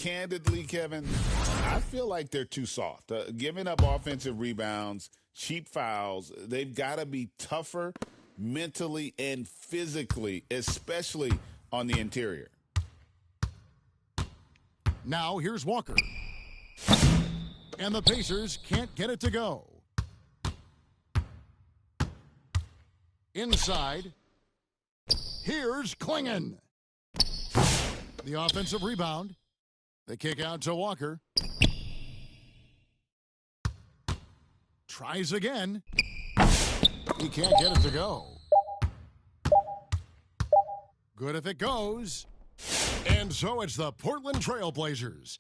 candidly, Kevin, I feel like they're too soft. Giving up offensive rebounds, cheap fouls, they've got to be tougher mentally and physically, especially on the interior. Now here's Walker. And the Pacers can't get it to go. Inside. Here's Klingon. The offensive rebound. The kick out to Walker. Tries again. He can't get it to go. Good if it goes. And so it's the Portland Trail Blazers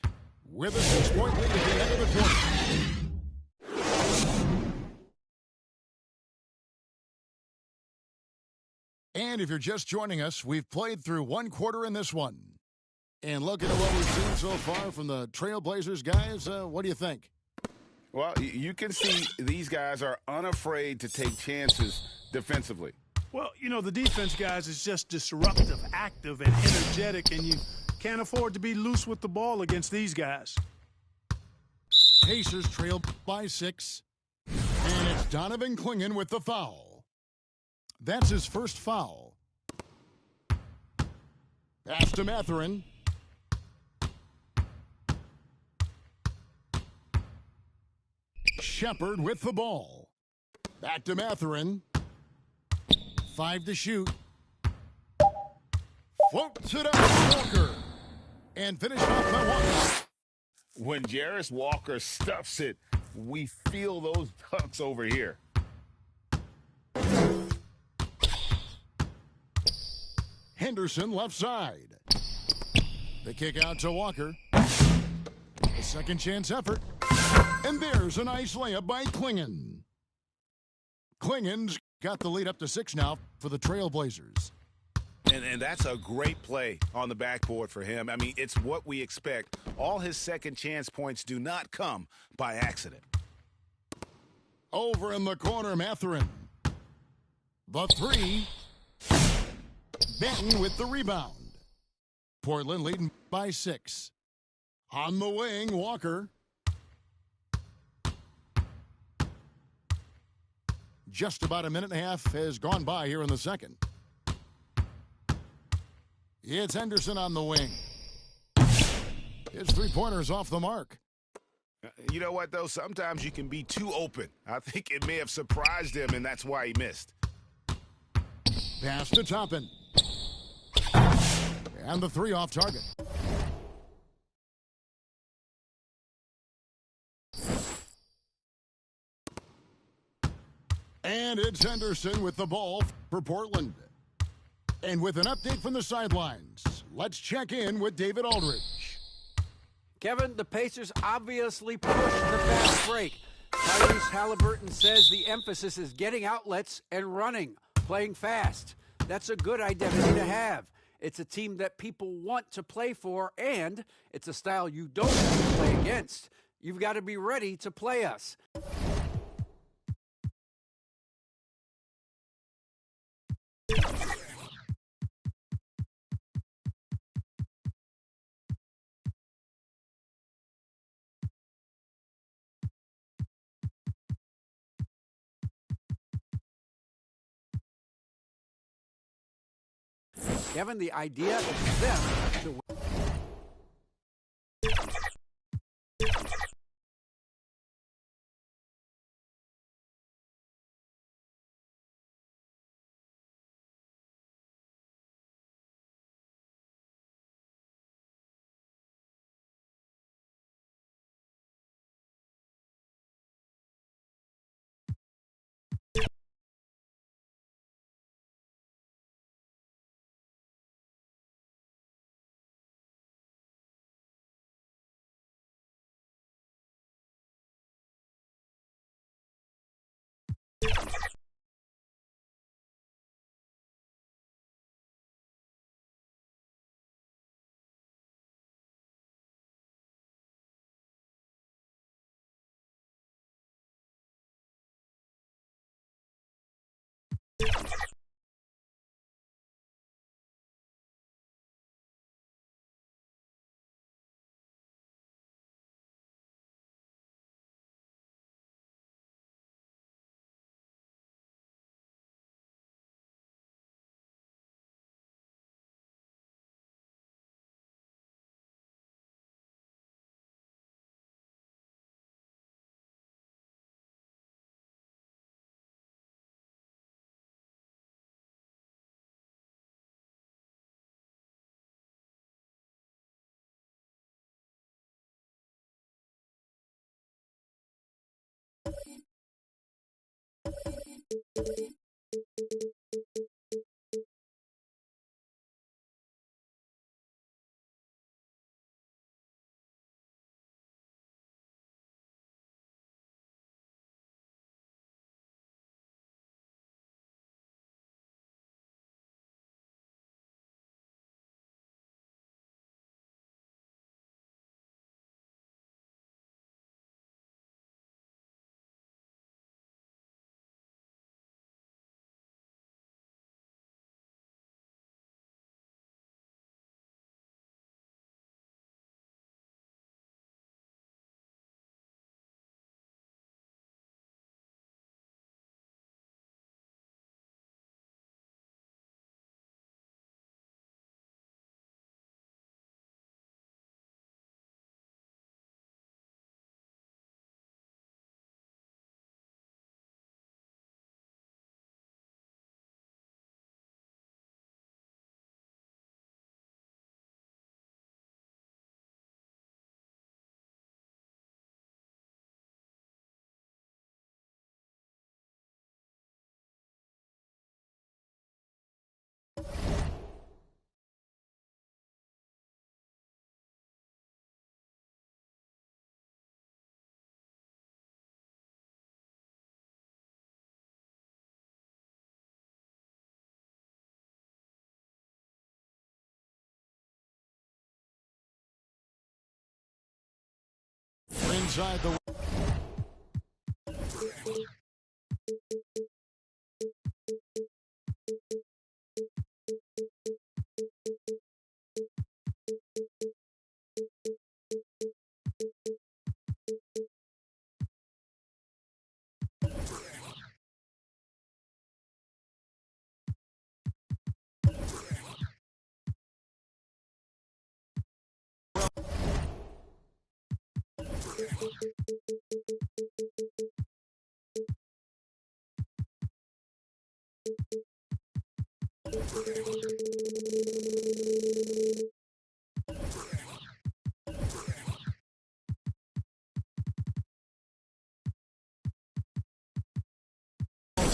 with a 6-point lead at the end of the quarter. And if you're just joining us, we've played through one quarter in this one. And looking at what we've seen so far from the Trail Blazers guys, what do you think? Well, you can see these guys are unafraid to take chances defensively. Well, you know, the defense, guys, is just disruptive, active, and energetic, and you can't afford to be loose with the ball against these guys. Pacers trail by 6. And it's Donovan Klingon with the foul. That's his first foul. Pass to Mathurin. Shepard with the ball. Back to Mathurin. 5 to shoot. Floats it up to Walker. And finished off by Walker. When Jarace Walker stuffs it, we feel those dunks over here. Henderson left side. The kick out to Walker. A second chance effort. And there's a nice layup by Klingon. Klingon's got the lead up to 6 now for the Trail Blazers. And that's a great play on the backboard for him. I mean, it's what we expect. All his second chance points do not come by accident. Over in the corner, Mathurin. The 3. Benton with the rebound. Portland leading by 6. On the wing, Walker. Just about a minute and a half has gone by here in the second. It's Henderson on the wing. His three-pointer's off the mark. You know what, though? Sometimes you can be too open. I think it may have surprised him, and that's why he missed. Pass to Toppin. And the 3 off target. And it's Henderson with the ball for Portland. And with an update from the sidelines, let's check in with David Aldridge. Kevin, the Pacers obviously pushed the fast break. Tyrese Halliburton says the emphasis is getting outlets and running, playing fast. That's a good identity to have. It's a team that people want to play for, and it's a style you don't want to play against. You've got to be ready to play us. Kevin, the idea is them to We're inside the...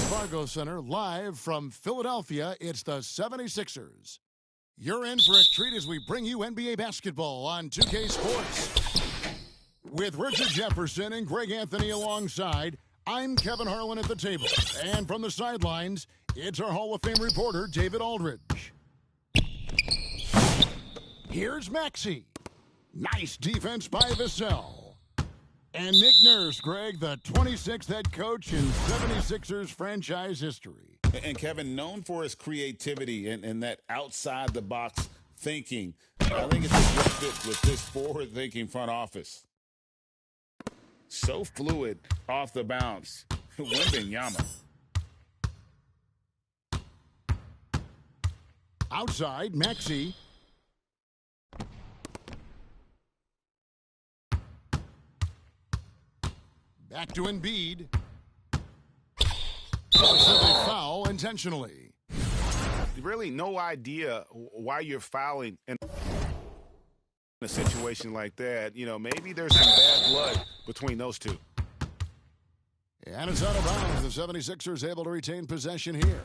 Fargo Center, live from Philadelphia, it's the 76ers. You're in for a treat as we bring you NBA basketball on 2K Sports. With Richard Jefferson and Greg Anthony alongside, I'm Kevin Harlan at the table. And from the sidelines, it's our Hall of Fame reporter, David Aldridge. Here's Maxey. Nice defense by Vassell. And Nick Nurse, Greg, the 26th head coach in 76ers franchise history. And Kevin, known for his creativity and that outside-the-box thinking, I think it's a good fit with this forward-thinking front office. So fluid off the bounce. Wembanyama. Outside, Maxey. Back to Embiid. Forcibly foul intentionally. Really no idea why you're fouling in a situation like that. You know, maybe there's some bad blood between those two. And it's out of bounds. The 76ers able to retain possession here.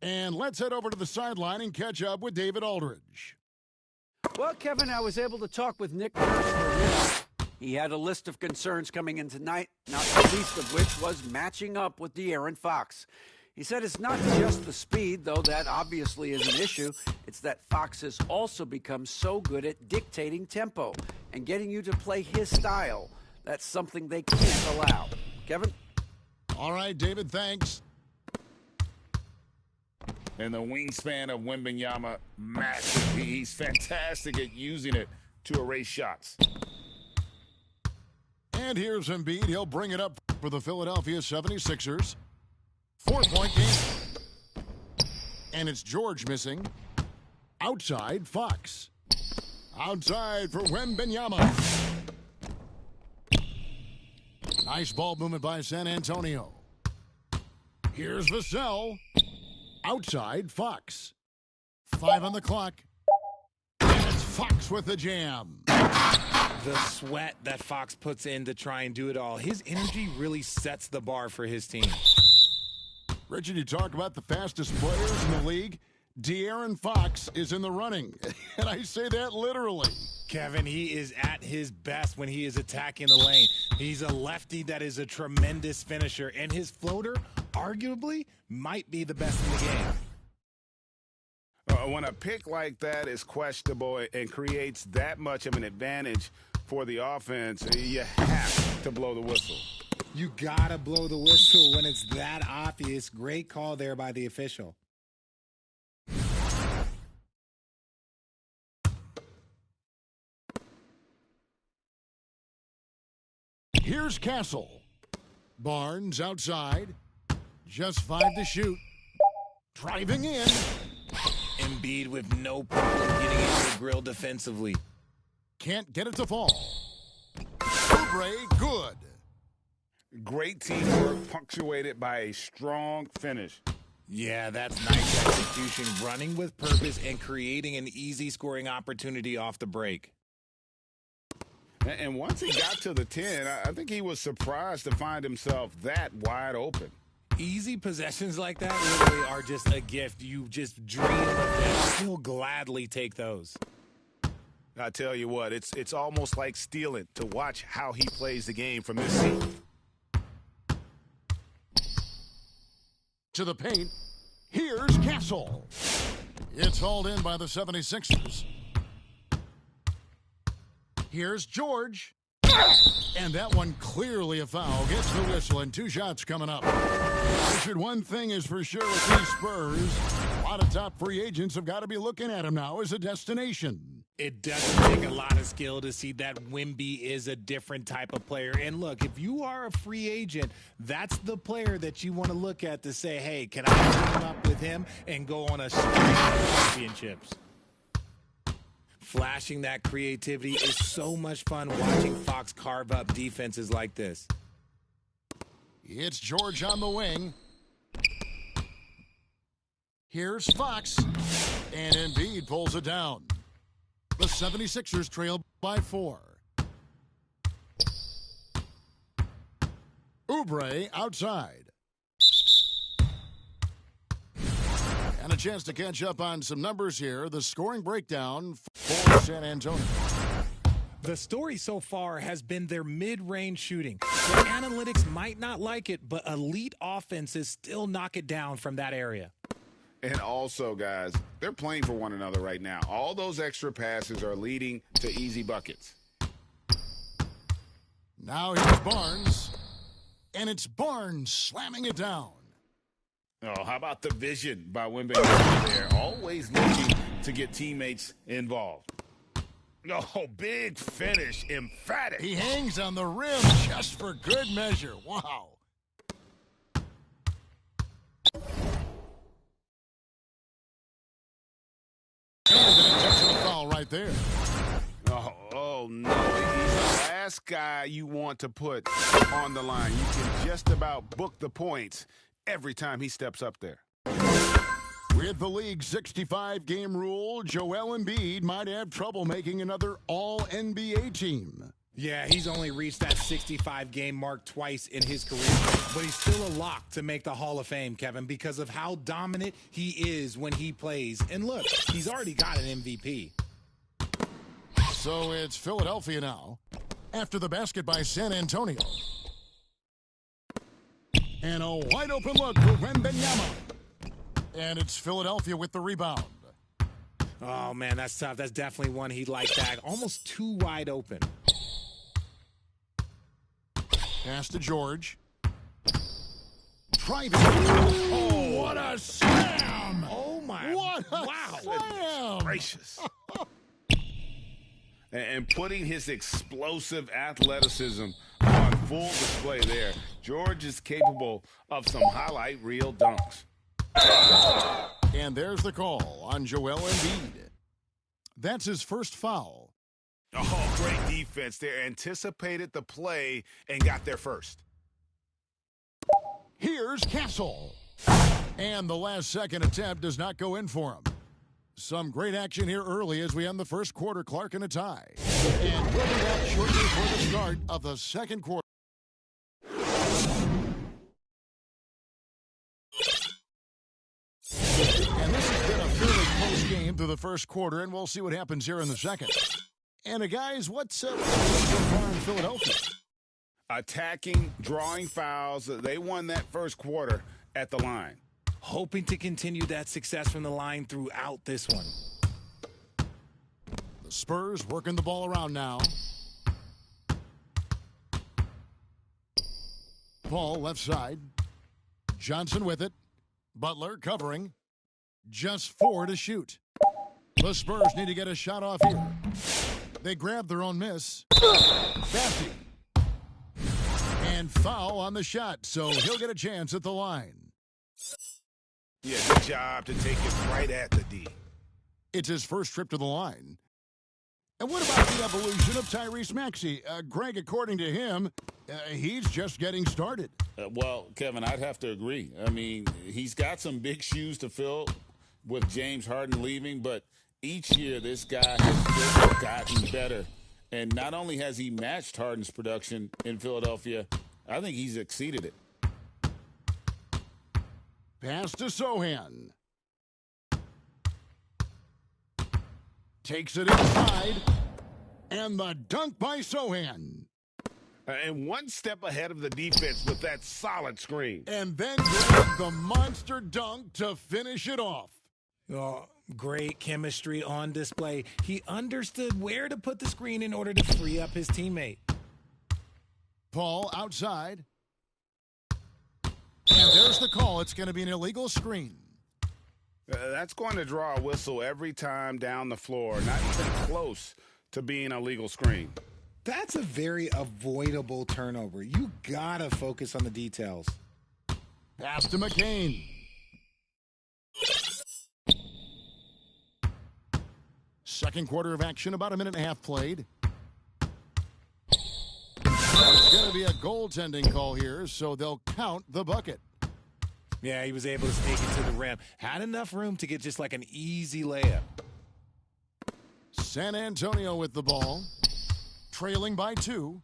And let's head over to the sideline and catch up with David Aldridge. Well, Kevin, I was able to talk with Nick Nurse for a minute. He had a list of concerns coming in tonight, not the least of which was matching up with De'Aaron Fox. He said it's not just the speed, though that obviously is an issue. It's that Fox has also become so good at dictating tempo and getting you to play his style. That's something they can't allow. Kevin? All right, David, thanks. And the wingspan of Wembanyama, massive. He's fantastic at using it to erase shots. And here's Embiid. He'll bring it up for the Philadelphia 76ers. 4-point game. And it's George missing. Outside, Fox. Outside for Wembanyama. Nice ball movement by San Antonio. Here's Vassell. Outside, Fox. 5 on the clock. And it's Fox with the jam. The sweat that Fox puts in to try and do it all. His energy really sets the bar for his team. Richard, you talk about the fastest players in the league. De'Aaron Fox is in the running, and I say that literally. Kevin, he is at his best when he is attacking the lane. He's a lefty that is a tremendous finisher, and his floater arguably might be the best in the game. When a pick like that is questionable and creates that much of an advantage for the offense, you have to blow the whistle. You gotta blow the whistle when it's that obvious. Great call there by the official. Here's Castle. Barnes outside. Just 5 to shoot. Driving in. Embiid with no problem getting into the grill defensively. Can't get it to fall. Oubre, good. Great teamwork punctuated by a strong finish. Yeah, that's nice execution, running with purpose and creating an easy scoring opportunity off the break. And once he got to the 10, I think he was surprised to find himself that wide open. Easy possessions like that literally are just a gift. You just dream of them. He'll gladly take those. I tell you what, it's almost like stealing to watch how he plays the game from this seat. To the paint. Here's Castle. It's hauled in by the 76ers. Here's George. And that one clearly a foul. Gets the whistle and 2 shots coming up. Richard, one thing is for sure with these Spurs, a lot of top free agents have got to be looking at him now as a destination. It doesn't take a lot of skill to see that Wemby is a different type of player. And look, if you are a free agent, that's the player that you want to look at to say, hey, can I team up with him and go on a string of championships? Flashing that creativity is so much fun watching Fox carve up defenses like this. It's George on the wing. Here's Fox. And Embiid pulls it down. The 76ers trail by 4. Oubre outside. And a chance to catch up on some numbers here. The scoring breakdown for San Antonio. The story so far has been their mid-range shooting. The analytics might not like it, but elite offenses still knock it down from that area. And also, guys, they're playing for one another right now. All those extra passes are leading to easy buckets. Now here's Barnes. And it's Barnes slamming it down. Oh, how about the vision by Wemby there? Always looking to get teammates involved. Oh, big finish, emphatic. He hangs on the rim just for good measure. Wow. And an intentional foul right there. Oh, no. He's the last guy you want to put on the line. You can just about book the points every time he steps up there. With the league's 65-game rule, Joel Embiid might have trouble making another All-NBA team. Yeah, he's only reached that 65-game mark twice in his career, but he's still a lock to make the Hall of Fame, Kevin, because of how dominant he is when he plays. And look, he's already got an MVP. So it's Philadelphia now, after the basket by San Antonio. And a wide-open look for Wembanyama. And it's Philadelphia with the rebound. Oh, man, that's tough. That's definitely one he'd like back. Almost too wide open. Pass to George. Driving. Oh, what a slam! Oh, my. What a wow. slam! Gracious. And putting his explosive athleticism on full display there. George is capable of some highlight reel dunks. And there's the call on Joel Embiid. That's his first foul. Oh, great defense there. Anticipated the play and got there first. Here's Castle. And the last-second attempt does not go in for him. Some great action here early as we end the first quarter. Clark in a tie. And we'll be back shortly for the start of the second quarter. game through the first quarter, and we'll see what happens here in the second. And guys, what's so far in Philadelphia? Attacking, drawing fouls. They won that first quarter at the line. Hoping to continue that success from the line throughout this one. The Spurs working the ball around now. Paul left side. Johnson with it. Butler covering. Just 4 to shoot. The Spurs need to get a shot off here. They grab their own miss. Bassi. And foul on the shot, so he'll get a chance at the line. Yeah, good job to take it right at the D. It's his first trip to the line. And what about the evolution of Tyrese Maxey? Greg, according to him, he's just getting started. Well, Kevin, I'd have to agree. I mean, he's got some big shoes to fill with James Harden leaving, but each year this guy has just gotten better. And not only has he matched Harden's production in Philadelphia, I think he's exceeded it. Pass to Sohan. Takes it inside. And the dunk by Sohan. And one step ahead of the defense with that solid screen. And then grab the monster dunk to finish it off. Oh, great chemistry on display. He understood where to put the screen in order to free up his teammate. Paul outside. And there's the call. It's going to be an illegal screen. That's going to draw a whistle every time down the floor. Not even close to being a legal screen. That's a very avoidable turnover. You gotta focus on the details. Pass to McCain. Second quarter of action, about a minute and a half played. It's going to be a goaltending call here, so they'll count the bucket. Yeah, he was able to sneak it to the rim. Had enough room to get just like an easy layup. San Antonio with the ball. Trailing by 2.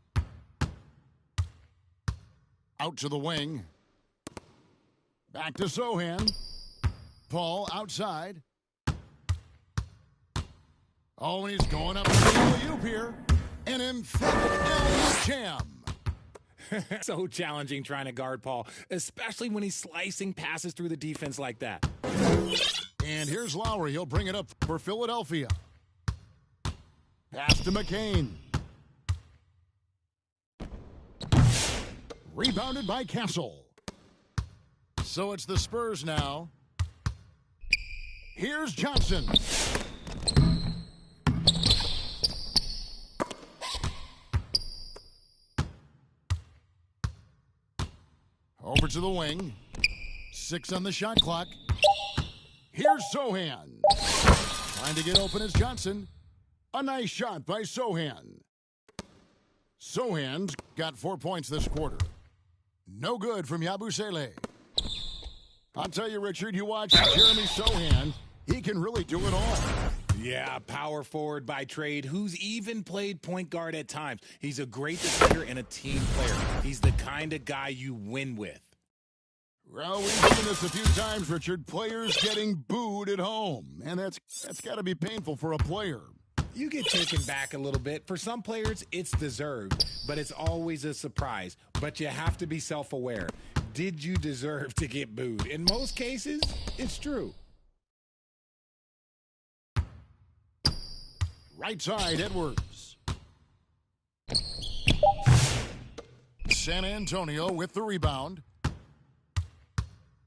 Out to the wing. Back to Sohan. Paul outside. Oh, and he's going up to the alley-oop here. An emphatic jam. So challenging trying to guard Paul, especially when he's slicing passes through the defense like that. And here's Lowry. He'll bring it up for Philadelphia. Pass to McCain. Rebounded by Castle. So it's the Spurs now. Here's Johnson. Over to the wing. 6 on the shot clock. Here's Sohan. Trying to get open is Johnson. A nice shot by Sohan. Sohan's got 4 points this quarter. No good from Yabusele. I'll tell you, Richard, you watch Jeremy Sohan, he can really do it all. Yeah, power forward by trade, who's even played point guard at times. He's a great defender and a team player. He's the kind of guy you win with. Well, we've seen this a few times, Richard. Players getting booed at home. And that's got to be painful for a player. You get taken back a little bit. For some players, it's deserved, but it's always a surprise. But you have to be self-aware. Did you deserve to get booed? In most cases, it's true. Right side, Edwards. San Antonio with the rebound.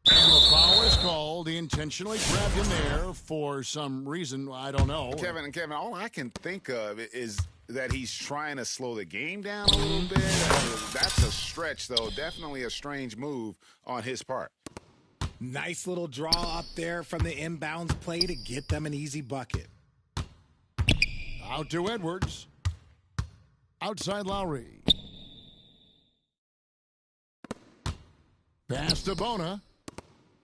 And the foul is called. He intentionally grabbed him there for some reason. I don't know. Kevin, all I can think of is that he's trying to slow the game down a little bit. That's a stretch, though. Definitely a strange move on his part. Nice little draw up there from the inbounds play to get them an easy bucket. Out to Edwards. Outside Lowry. Pass to Bona.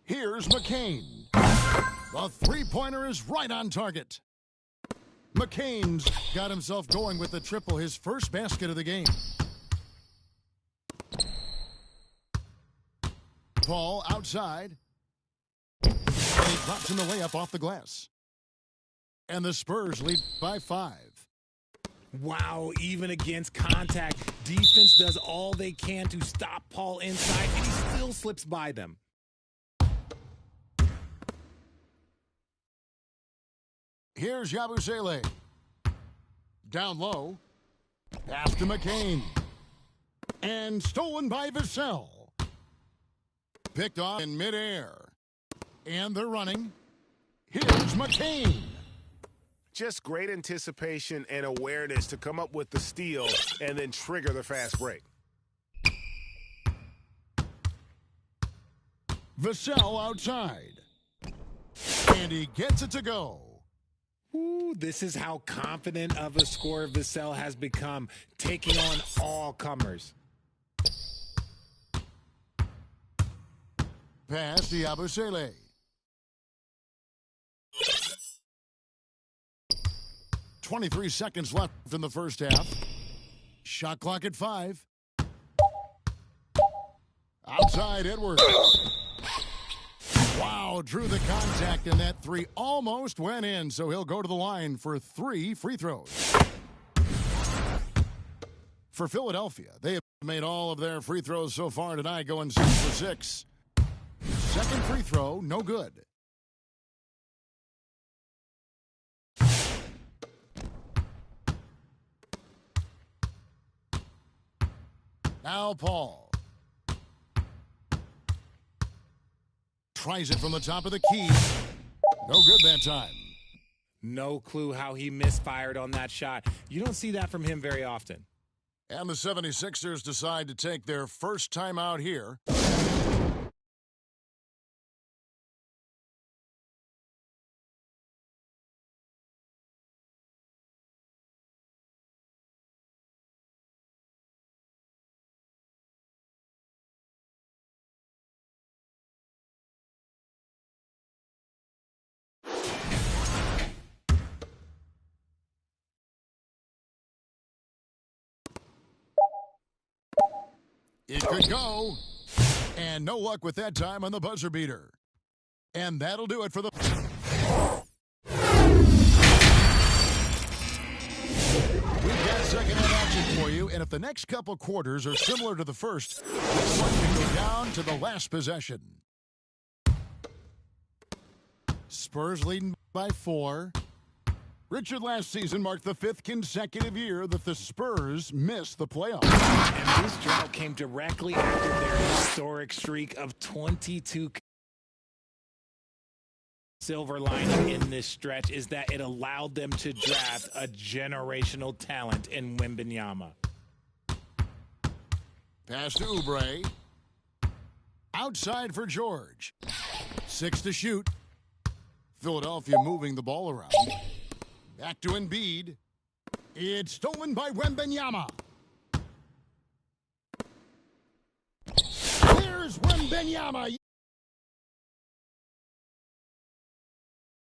Here's McCain. The three-pointer is right on target. McCain's got himself going with the triple, his first basket of the game. Paul outside. And he drops in the layup off the glass. And the Spurs lead by 5. Wow, even against contact, defense does all they can to stop Paul inside, and he still slips by them. Here's Yabusele. Down low. Pass to McCain. And stolen by Vassell. Picked off in midair. And they're running. Here's McCain. Just great anticipation and awareness to come up with the steal and then trigger the fast break. Vassell outside. And he gets it to go. Ooh, this is how confident of a scorer Vassell has become, taking on all comers. Pass to Yabusele. .23 seconds left in the first half. Shot clock at 5. Outside Edwards. Wow, drew the contact, and that 3 almost went in, so he'll go to the line for 3 free throws. For Philadelphia, they have made all of their free throws so far tonight, going 6 for 6. Second free throw, no good. Now Paul. Tries it from the top of the key. No good that time. No clue how he misfired on that shot. You don't see that from him very often. And the 76ers decide to take their first time out here. It could go. And no luck with that time on the buzzer beater. And that'll do it for the... We've got second half action for you, and if the next couple quarters are similar to the first, this one can go down to the last possession. Spurs leading by 4. Richard, last season marked the 5th consecutive year that the Spurs missed the playoffs. And this drought came directly after their historic streak of 22. Silver lining in this stretch is that it allowed them to draft a generational talent in Wembanyama. Pass to Oubre. Outside for George. 6 to shoot. Philadelphia moving the ball around. Back to Embiid. It's stolen by Wembanyama. There's Wembanyama.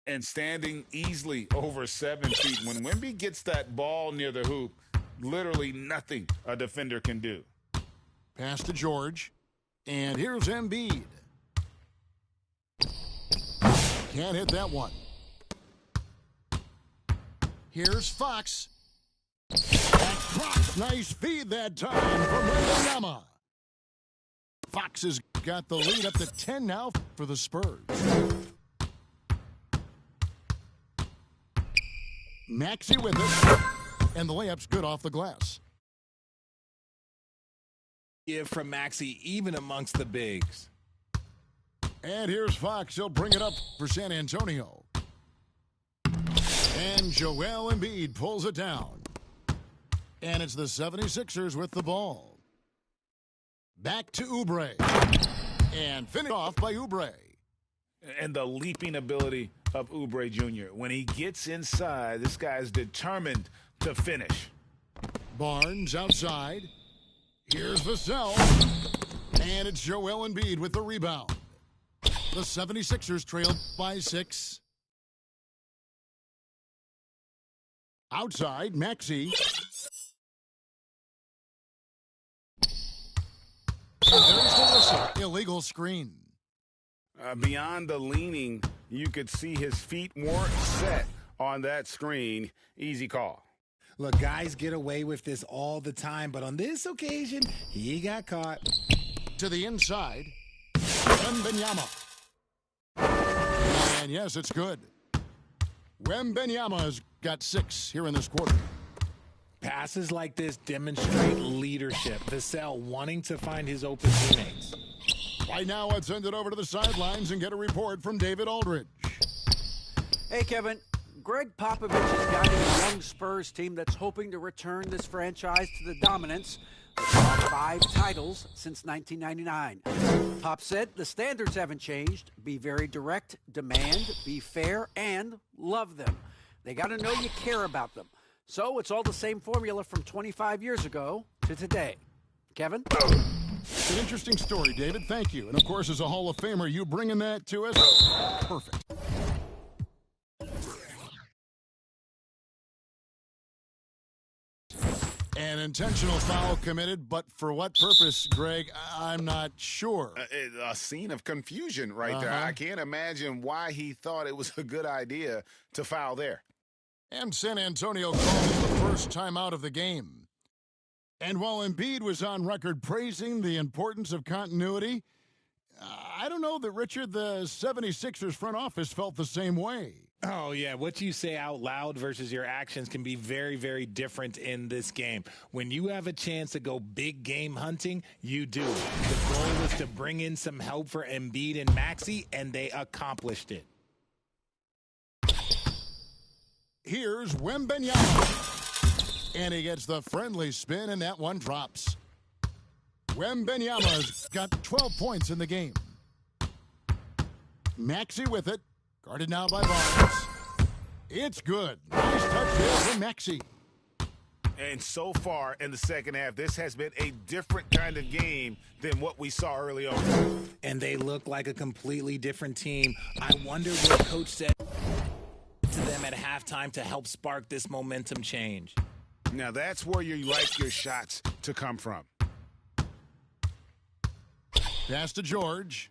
And standing easily over 7 feet. When Wemby gets that ball near the hoop, literally nothing a defender can do. Pass to George. And here's Embiid. Can't hit that one. Here's Fox. That's Fox. Nice feed that time from Wembanyama. Fox has got the lead up to 10 now for the Spurs. Maxey with it. And the layup's good off the glass. Give from Maxey even amongst the bigs. And here's Fox. He'll bring it up for San Antonio. And Joel Embiid pulls it down. And it's the 76ers with the ball. Back to Oubre. And finished off by Oubre. And the leaping ability of Oubre Jr. When he gets inside, this guy's determined to finish. Barnes outside. Here's Vassell. And it's Joel Embiid with the rebound. The 76ers trailed by 6. Outside, Maxey. And there's the whistle. Illegal screen. Beyond the leaning, you could see his feet weren't set on that screen. Easy call. Look, guys get away with this all the time, but on this occasion, he got caught. To the inside, Wembanyama. And yes, it's good. Wembanyama has got 6 here in this quarter. Passes like this demonstrate leadership. Vassell wanting to find his open teammates. Right now, let's send it over to the sidelines and get a report from David Aldridge. Hey, Kevin. Greg Popovich is guiding a young Spurs team that's hoping to return this franchise to the dominance of 5 titles since 1999. Pop said the standards haven't changed. Be very direct, demand, be fair, and love them. They got to know you care about them. So it's all the same formula from 25 years ago to today. Kevin? It's an interesting story, David. Thank you. And, of course, as a Hall of Famer, you bringing that to us? Perfect. An intentional foul committed, but for what purpose, Greg? I'm not sure. A scene of confusion right there. I can't imagine why he thought it was a good idea to foul there. And San Antonio calls the first timeout of the game. And while Embiid was on record praising the importance of continuity, I don't know that, Richard, the 76ers front office felt the same way. Oh, yeah. What you say out loud versus your actions can be very, very different in this game. When you have a chance to go big game hunting, you do. The goal was to bring in some help for Embiid and Maxey, and they accomplished it. Here's Wembanyama. And he gets the friendly spin, and that one drops. Wembanyama's got 12 points in the game. Maxey with it. Guarded now by Barnes. It's good. Nice touch there from Maxey. And so far in the second half, this has been a different kind of game than what we saw early on. And they look like a completely different team. I wonder what Coach said to them at halftime to help spark this momentum change. Now, that's where you like your shots to come from. Pass to George.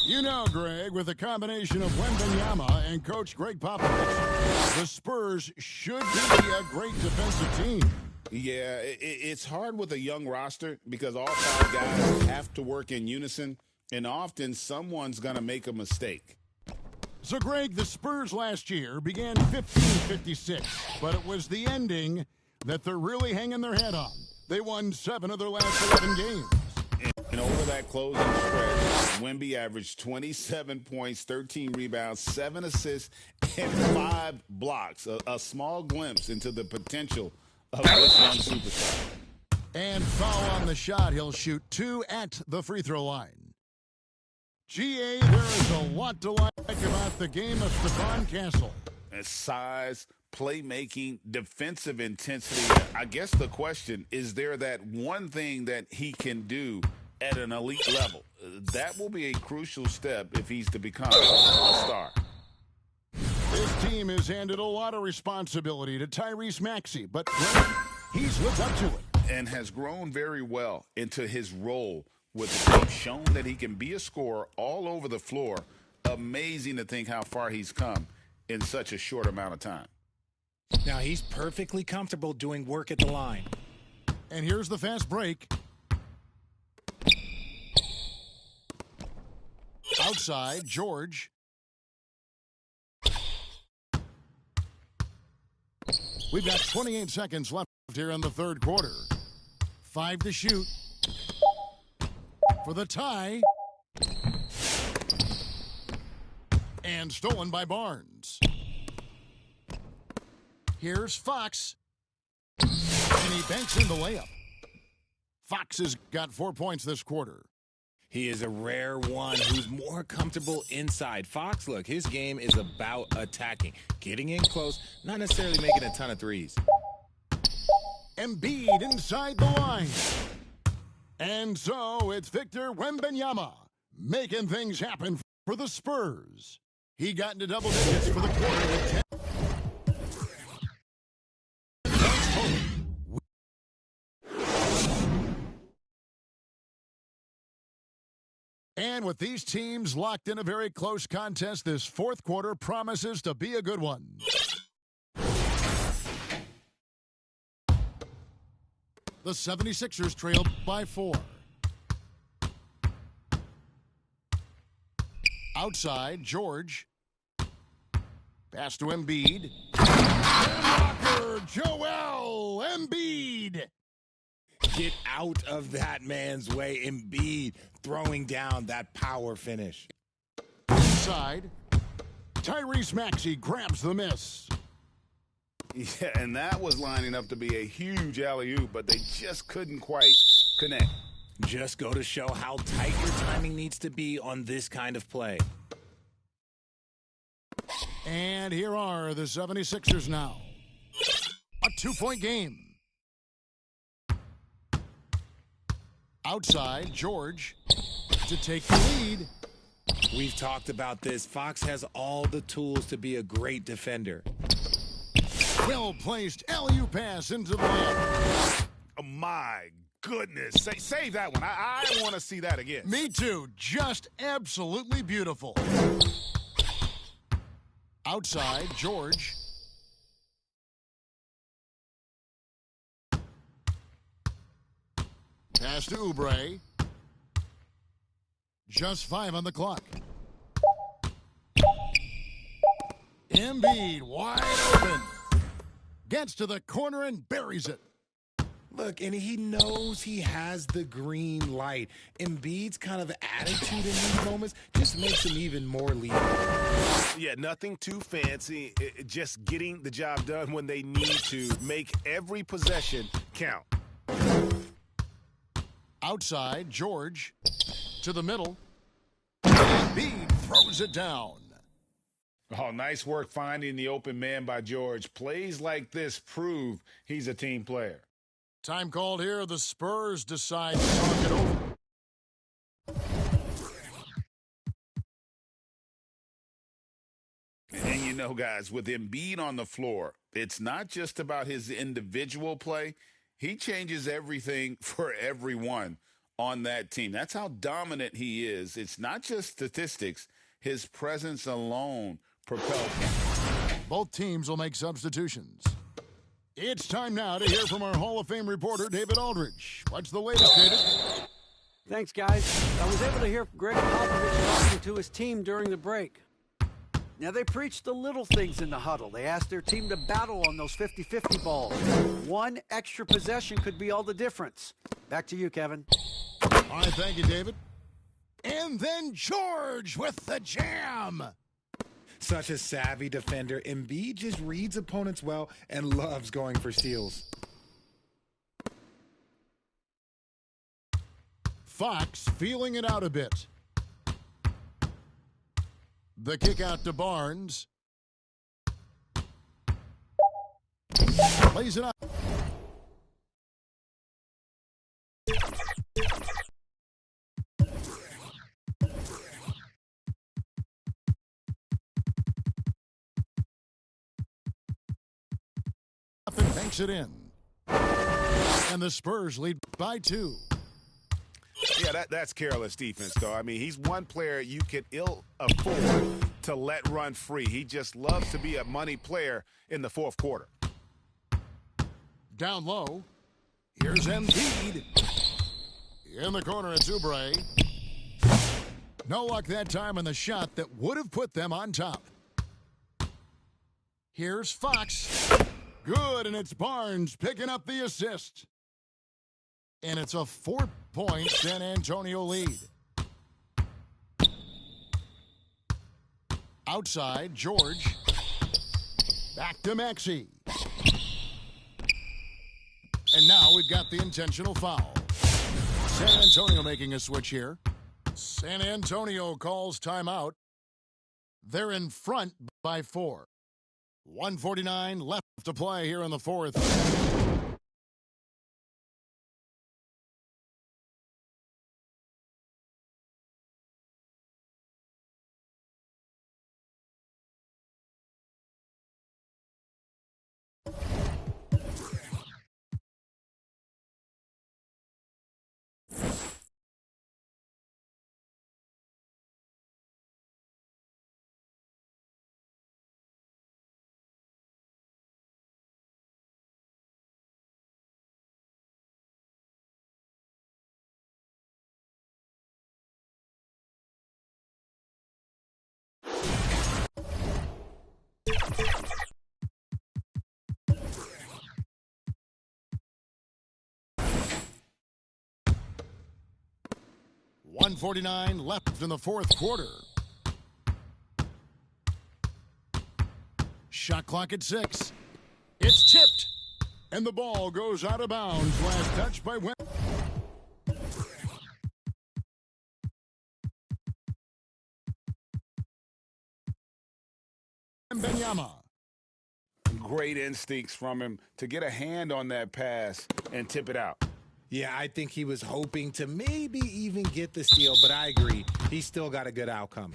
You know, Greg, with a combination of Wembanyama and Coach Greg Popovich, the Spurs should be a great defensive team. Yeah, it's hard with a young roster because all 5 guys have to work in unison, and often someone's going to make a mistake. So, Greg, the Spurs last year began 15-56, but it was the ending that they're really hanging their head on. They won 7 of their last 11 games. And over that closing stretch, Wemby averaged 27 points, 13 rebounds, 7 assists, and 5 blocks. A small glimpse into the potential of this young superstar. And foul on the shot. He'll shoot 2 at the free throw line. GA, there is a lot to like about the game of Stephon Castle. And size, playmaking, defensive intensity. I guess the question, is there that one thing that he can do at an elite level? That will be a crucial step if he's to become a star. This team has handed a lot of responsibility to Tyrese Maxey, but he's lived up to it. And has grown very well into his role with the team, shown that he can be a scorer all over the floor. Amazing to think how far he's come in such a short amount of time. Now, he's perfectly comfortable doing work at the line. And here's the fast break. Outside, George. We've got 28 seconds left here in the third quarter. 5 to shoot. For the tie. And stolen by Barnes. Here's Fox. And he banks in the layup. Fox has got 4 points this quarter. He is a rare one who's more comfortable inside. Fox, look, his game is about attacking, getting in close, not necessarily making a ton of threes. Embiid inside the line. And so it's Victor Wembanyama making things happen for the Spurs. He got into double digits for the quarter with 10. And with these teams locked in a very close contest, this fourth quarter promises to be a good one. The 76ers trail by 4. Outside, George. Pass to Embiid. Blocker, Joel Embiid. Get out of that man's way. Embiid throwing down that power finish. Inside, Tyrese Maxey grabs the miss. Yeah, and that was lining up to be a huge alley-oop, but they just couldn't quite connect. Just go to show how tight your timing needs to be on this kind of play. And here are the 76ers now. A 2-point game. Outside, George to take the lead. We've talked about this. Fox has all the tools to be a great defender. Well-placed alley-oop pass into the lane. Oh, my goodness. Save that one. I want to see that again. Me too. Just absolutely beautiful. Outside, George. Pass to Oubre. Just 5 on the clock. Embiid wide open. Gets to the corner and buries it. Look, and he knows he has the green light. Embiid's kind of attitude in these moments just makes him even more lethal. Yeah, nothing too fancy. Just getting the job done when they need to. Make every possession count. Outside, George to the middle. Embiid throws it down. Oh, nice work finding the open man by George. Plays like this prove he's a team player. Time called here. The Spurs decide to talk it over. And you know, guys, with Embiid on the floor, it's not just about his individual play. He changes everything for everyone on that team. That's how dominant he is. It's not just statistics. His presence alone propels him. Both teams will make substitutions. It's time now to hear from our Hall of Fame reporter, David Aldridge. What's the latest, David? Thanks, guys. I was able to hear Greg Popovich talking to his team during the break. Now, they preached the little things in the huddle. They asked their team to battle on those 50-50 balls. One extra possession could be all the difference. Back to you, Kevin. All right, thank you, David. And then George with the jam. Such a savvy defender. Embiid just reads opponents well and loves going for steals. Fox feeling it out a bit. The kick out to Barnes. Plays it up. And banks it in. And the Spurs lead by 2. Yeah, that's careless defense, though. I mean, he's one player you can ill afford to let run free. He just loves to be a money player in the fourth quarter. Down low. Here's Embiid. In the corner, it's Oubre. No luck that time on the shot that would have put them on top. Here's Fox. Good, and it's Barnes picking up the assist. And it's a 4-point San Antonio lead. Outside, George. Back to Maxey. And now we've got the intentional foul. San Antonio making a switch here. San Antonio calls timeout. They're in front by 4. 1:49 left to play here in the fourth. 1:49 left in the fourth quarter. Shot clock at 6. It's tipped. And the ball goes out of bounds. Last touch by Wembanyama. Great instincts from him to get a hand on that pass and tip it out. Yeah, I think he was hoping to maybe even get the steal, but I agree. He still got a good outcome.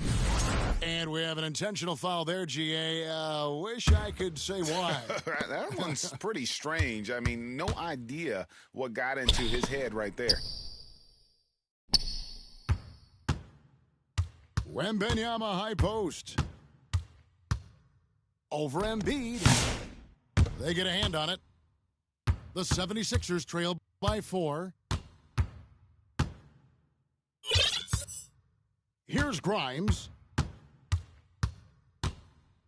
And we have an intentional foul there, GA. Wish I could say why. That one's pretty strange. I mean, no idea what got into his head right there. Wembanyama high post. Over Embiid. They get a hand on it. The 76ers trail by 4. Here's Grimes.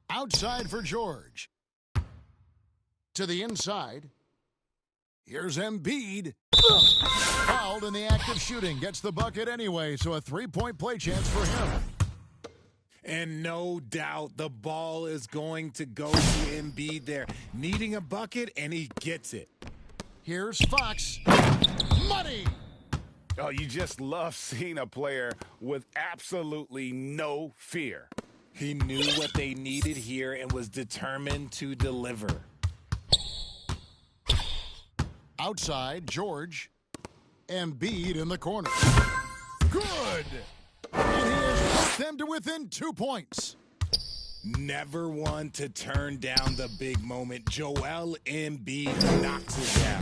Outside for George. To the inside. Here's Embiid. Fouled in the act of shooting. Gets the bucket anyway, so a 3-point play chance for him. And no doubt the ball is going to go to Embiid there. Needing a bucket, and he gets it. Here's Fox. Money! Oh, you just love seeing a player with absolutely no fear. He knew what they needed here and was determined to deliver. Outside, George. Embiid in the corner. Good! And he has brought them to within 2 points. Never one to turn down the big moment. Joel Embiid knocks it down.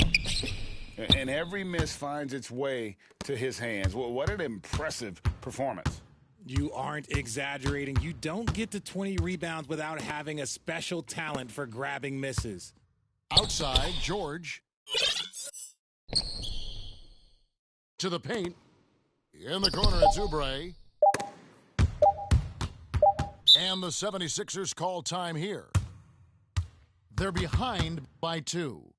And every miss finds its way to his hands. Well, what an impressive performance. You aren't exaggerating. You don't get to 20 rebounds without having a special talent for grabbing misses. Outside, George. To the paint. In the corner, it's Oubre. And the 76ers call time here. They're behind by 2.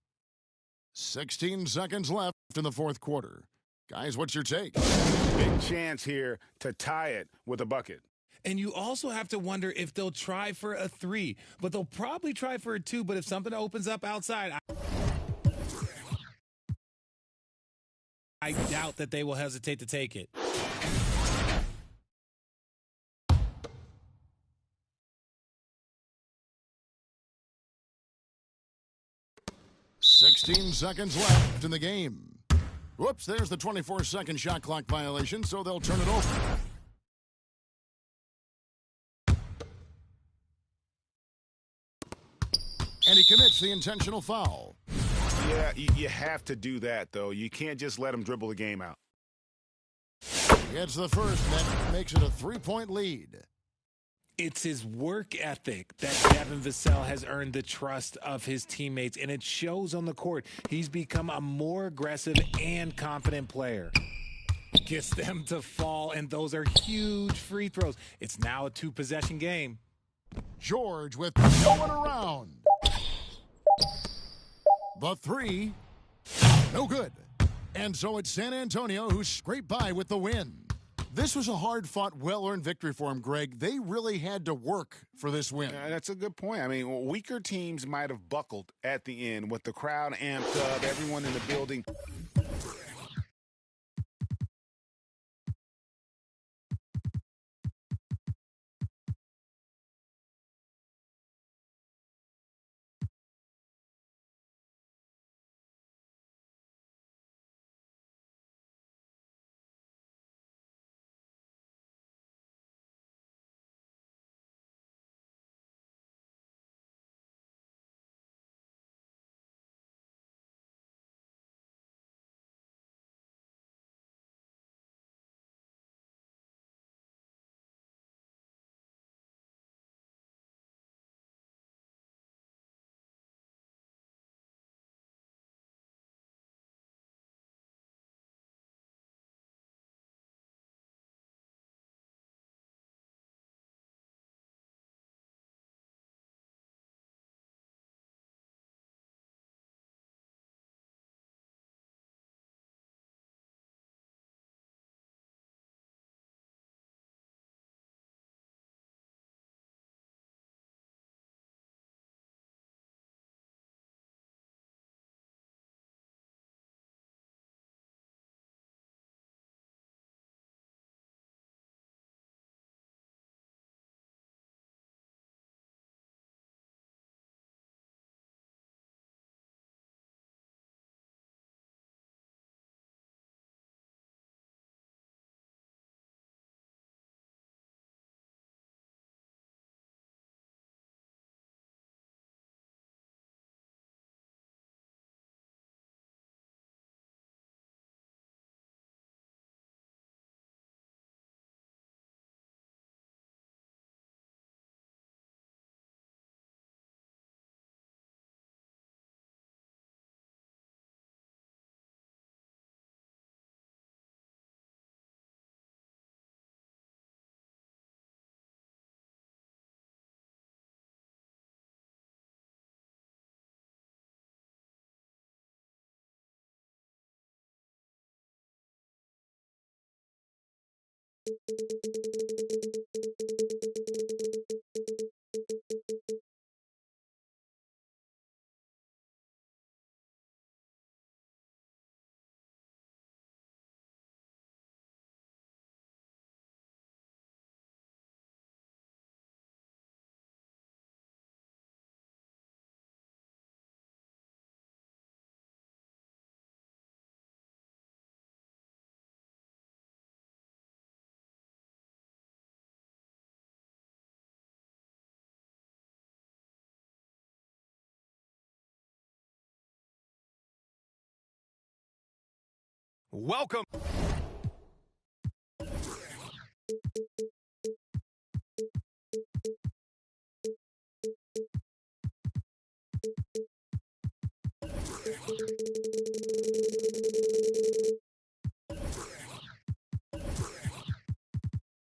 16 seconds left in the fourth quarter. Guys, what's your take? Big chance here to tie it with a bucket. And you also have to wonder if they'll try for a 3, but they'll probably try for a 2. But if something opens up outside, I doubt that they will hesitate to take it. $16 seconds left in the game. Whoops, there's the 24-second shot clock violation, so they'll turn it over. And he commits the intentional foul. Yeah, you have to do that, though. You can't just let him dribble the game out. Gets the first, that makes it a 3-point lead. It's his work ethic that Devin Vassell has earned the trust of his teammates, and it shows on the court. He's become a more aggressive and confident player. Gets them to fall, and those are huge free throws. It's now a 2-possession game. George with no one around. The 3, no good. And so it's San Antonio who scraped by with the win. This was a hard-fought, well-earned victory for him, Greg. They really had to work for this win. That's a good point. I mean, weaker teams might have buckled at the end with the crowd amped up, everyone in the building Welcome.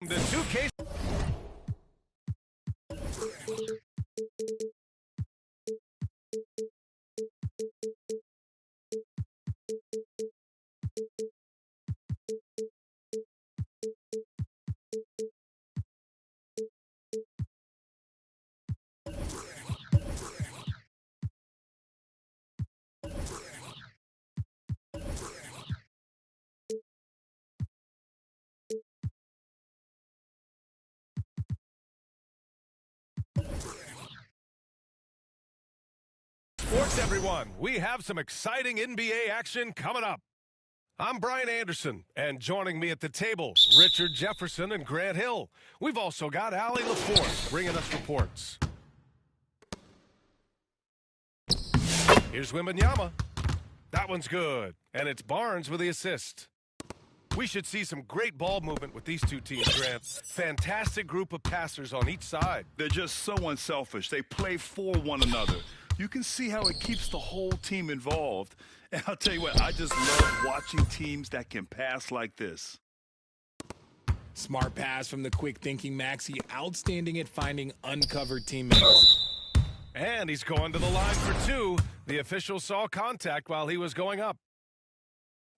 The 2K. Sports, everyone. We have some exciting NBA action coming up. I'm Brian Anderson, and joining me at the table, Richard Jefferson and Grant Hill. We've also got Allie LaForce bringing us reports. Here's Wembanyama. That one's good, and it's Barnes with the assist. We should see some great ball movement with these two teams, Grant. Fantastic group of passers on each side. They're just so unselfish. They play for one another. You can see how it keeps the whole team involved. And I'll tell you what, I just love watching teams that can pass like this. Smart pass from the quick-thinking Maxey. Outstanding at finding uncovered teammates. And he's going to the line for two. The official saw contact while he was going up.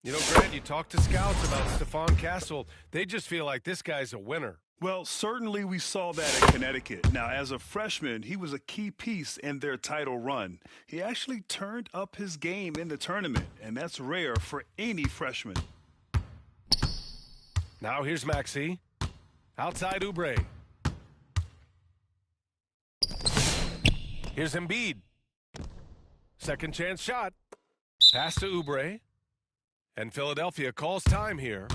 You know, Grant, you talk to scouts about Stephon Castle. They just feel like this guy's a winner. Well, certainly we saw that at Connecticut. Now, as a freshman, he was a key piece in their title run. He actually turned up his game in the tournament, and that's rare for any freshman. Now here's Maxey. Outside Oubre. Here's Embiid. Second chance shot. Pass to Oubre. And Philadelphia calls time here.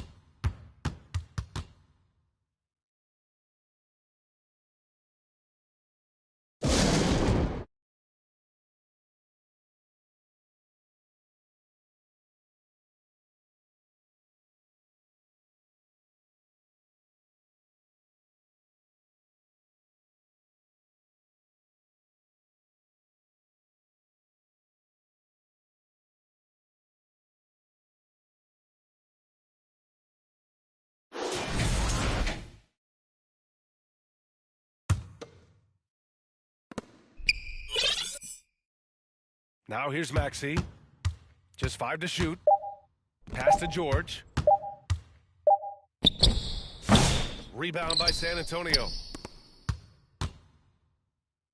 Now here's Maxey. Just 5 to shoot. Pass to George. Rebound by San Antonio.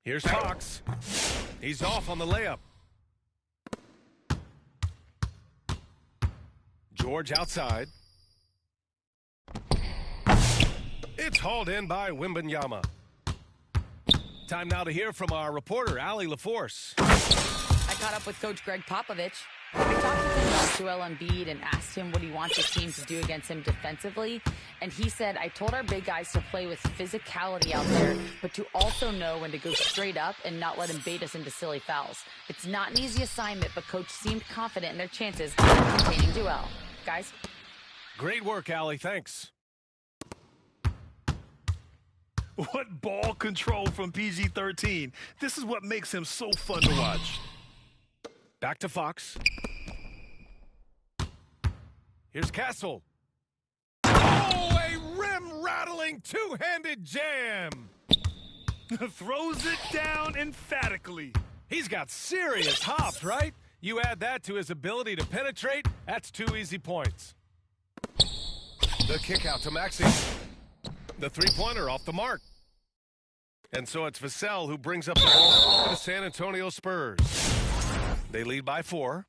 Here's Fox. He's off on the layup. George outside. It's hauled in by Wembanyama. Time now to hear from our reporter, Allie LaForce. I caught up with Coach Greg Popovich. I talked with him about Joel Embiid and asked him what he wants his team to do against him defensively. And he said, I told our big guys to play with physicality out there, but to also know when to go straight up and not let him bait us into silly fouls. It's not an easy assignment, but Coach seemed confident in their chances of containing Joel. Guys? Great work, Allie. Thanks. What ball control from PG-13. This is what makes him so fun to watch. Back to Fox. Here's Castle. Oh, a rim-rattling two-handed jam. Throws it down emphatically. He's got serious hops, right? You add that to his ability to penetrate, that's 2 easy points. The kick out to Maxey. The three-pointer off the mark. And so it's Vassell who brings up the ball for the San Antonio Spurs. They lead by 4.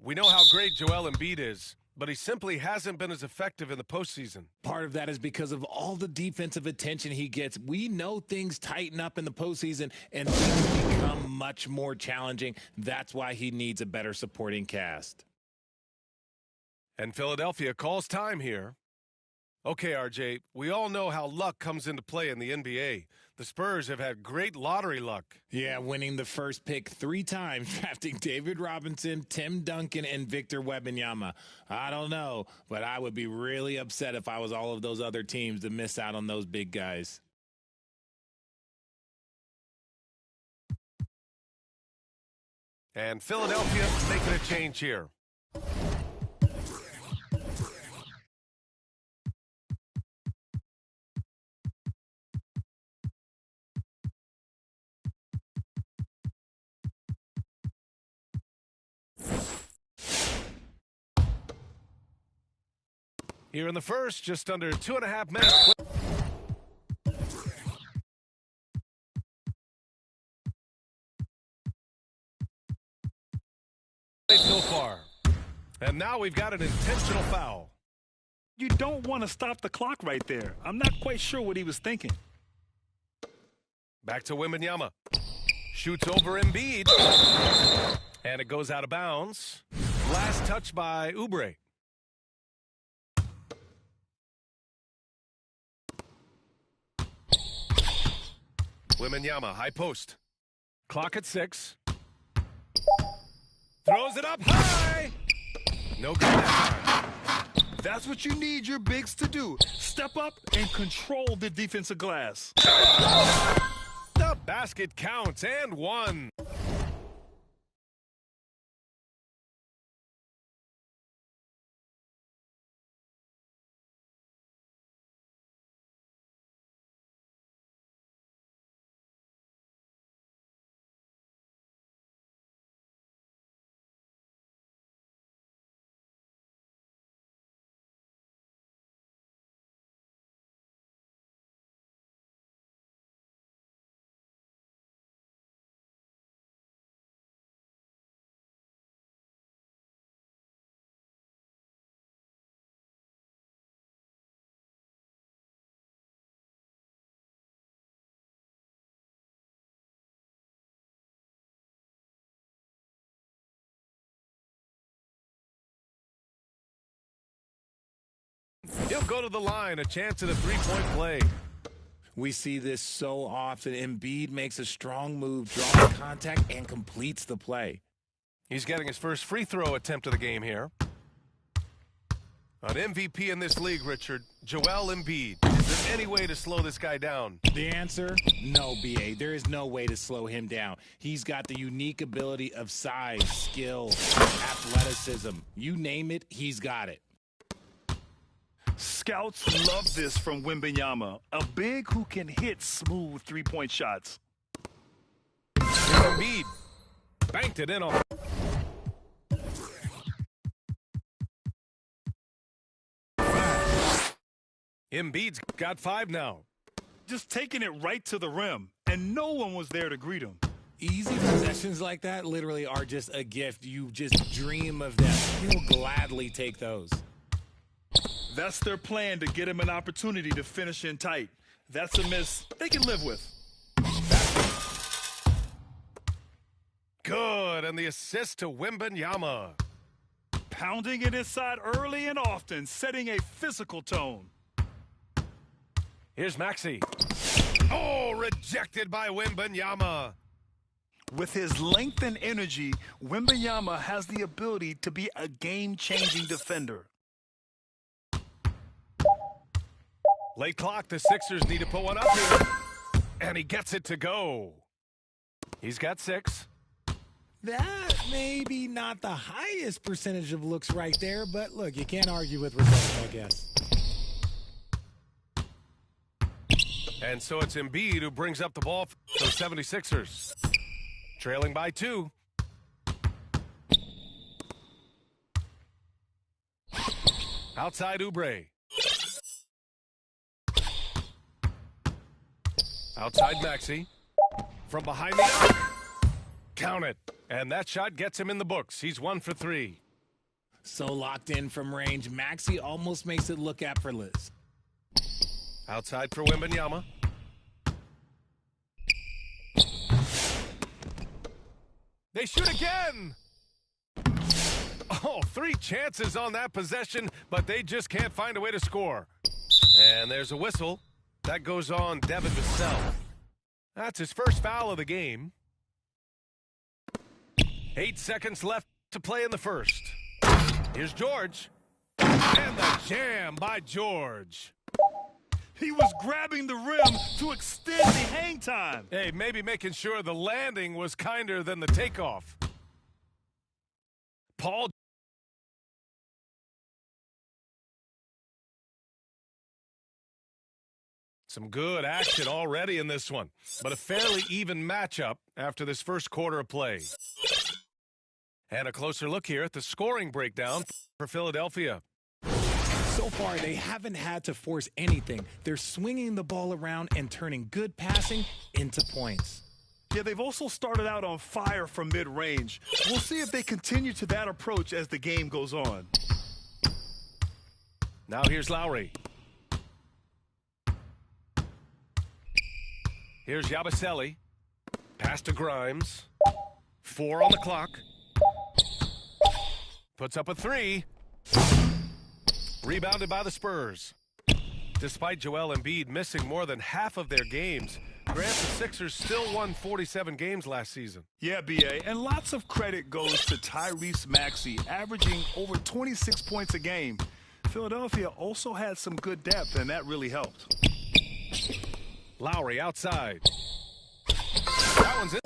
We know how great Joel Embiid is, but he simply hasn't been as effective in the postseason. Part of that is because of all the defensive attention he gets. We know things tighten up in the postseason and things become much more challenging. That's why he needs a better supporting cast. And Philadelphia calls time here. Okay, RJ, we all know how luck comes into play in the NBA. The Spurs have had great lottery luck. Yeah, winning the first pick 3 times, drafting David Robinson, Tim Duncan, and Victor Wembanyama. I don't know, but I would be really upset if I was all of those other teams to miss out on those big guys. And Philadelphia making a change here. Here in the first, just under 2.5 minutes. So far. And now we've got an intentional foul. You don't want to stop the clock right there. I'm not quite sure what he was thinking. Back to Wembanyama. Shoots over Embiid. And it goes out of bounds. Last touch by Oubre. Wembanyama, high post. Clock at 6. Throws it up high. No good that time. That's what you need your bigs to do. Step up and control the defensive glass. The basket counts and 1. He'll go to the line, a chance at a three-point play. We see this so often. Embiid makes a strong move, draws contact, and completes the play. He's getting his first free throw attempt of the game here. An MVP in this league, Richard, Joel Embiid. Is there any way to slow this guy down? The answer, no, B.A. There is no way to slow him down. He's got the unique ability of size, skill, athleticism. You name it, he's got it. Scouts love this from Wembanyama, a big who can hit smooth three-point shots. Embiid banked it in on. Embiid's got 5 now. Just taking it right to the rim, and no one was there to greet him. Easy possessions like that literally are just a gift. You just dream of them. He'll gladly take those. That's their plan to get him an opportunity to finish in tight. That's a miss they can live with. Good, and the assist to Wembanyama. Pounding it inside early and often, setting a physical tone. Here's Maxey. Oh, rejected by Wembanyama. With his length and energy, Wembanyama has the ability to be a game-changing defender. Late clock, the Sixers need to put one up here. And he gets it to go. He's got 6. That may be not the highest percentage of looks right there, but look, you can't argue with results, I guess. And so it's Embiid who brings up the ball for the 76ers. Trailing by 2. Outside Oubre. Outside Maxey. From behind the arc. Count it. And that shot gets him in the books. He's 1 for 3. So locked in from range, Maxey almost makes it look effortless. Outside for Wembanyama. They shoot again. Oh, 3 chances on that possession, but they just can't find a way to score. And there's a whistle. That goes on Devin Vassell. That's his first foul of the game. 8 seconds left to play in the first. Here's George. And the jam by George. He was grabbing the rim to extend the hang time. Hey, maybe making sure the landing was kinder than the takeoff. Paul. Some good action already in this one, but a fairly even matchup after this first quarter of play. And a closer look here at the scoring breakdown for Philadelphia. So far, they haven't had to force anything. They're swinging the ball around and turning good passing into points. Yeah, they've also started out on fire from mid-range. We'll see if they continue to that approach as the game goes on. Now here's Lowry. Here's Yabusele. Pass to Grimes. 4 on the clock. Puts up a 3. Rebounded by the Spurs. Despite Joel Embiid missing more than half of their games, Grant, the Sixers still won 47 games last season. Yeah, B.A., and lots of credit goes to Tyrese Maxey, averaging over 26 points a game. Philadelphia also had some good depth, and that really helped. Lowry outside. That one's in.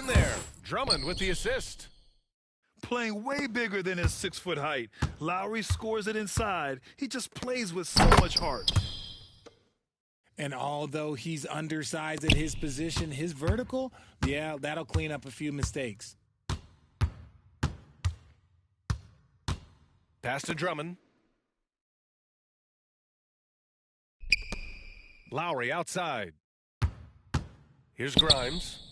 There, Drummond with the assist. Playing way bigger than his 6-foot height. Lowry scores it inside. He just plays with so much heart. And although he's undersized at his position, his vertical, yeah, that'll clean up a few mistakes. Pass to Drummond. Lowry outside. Here's Grimes.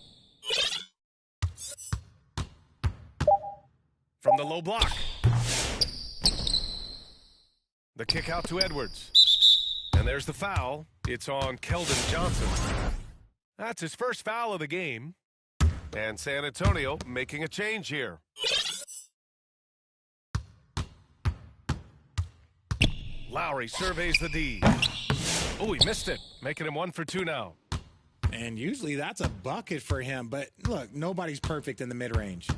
From the low block. The kick out to Edwards. And there's the foul. It's on Keldon Johnson. That's his first foul of the game. And San Antonio making a change here. Lowry surveys the D. Oh, he missed it. Making him 1 for 2 now. And usually that's a bucket for him. But look, nobody's perfect in the mid-range.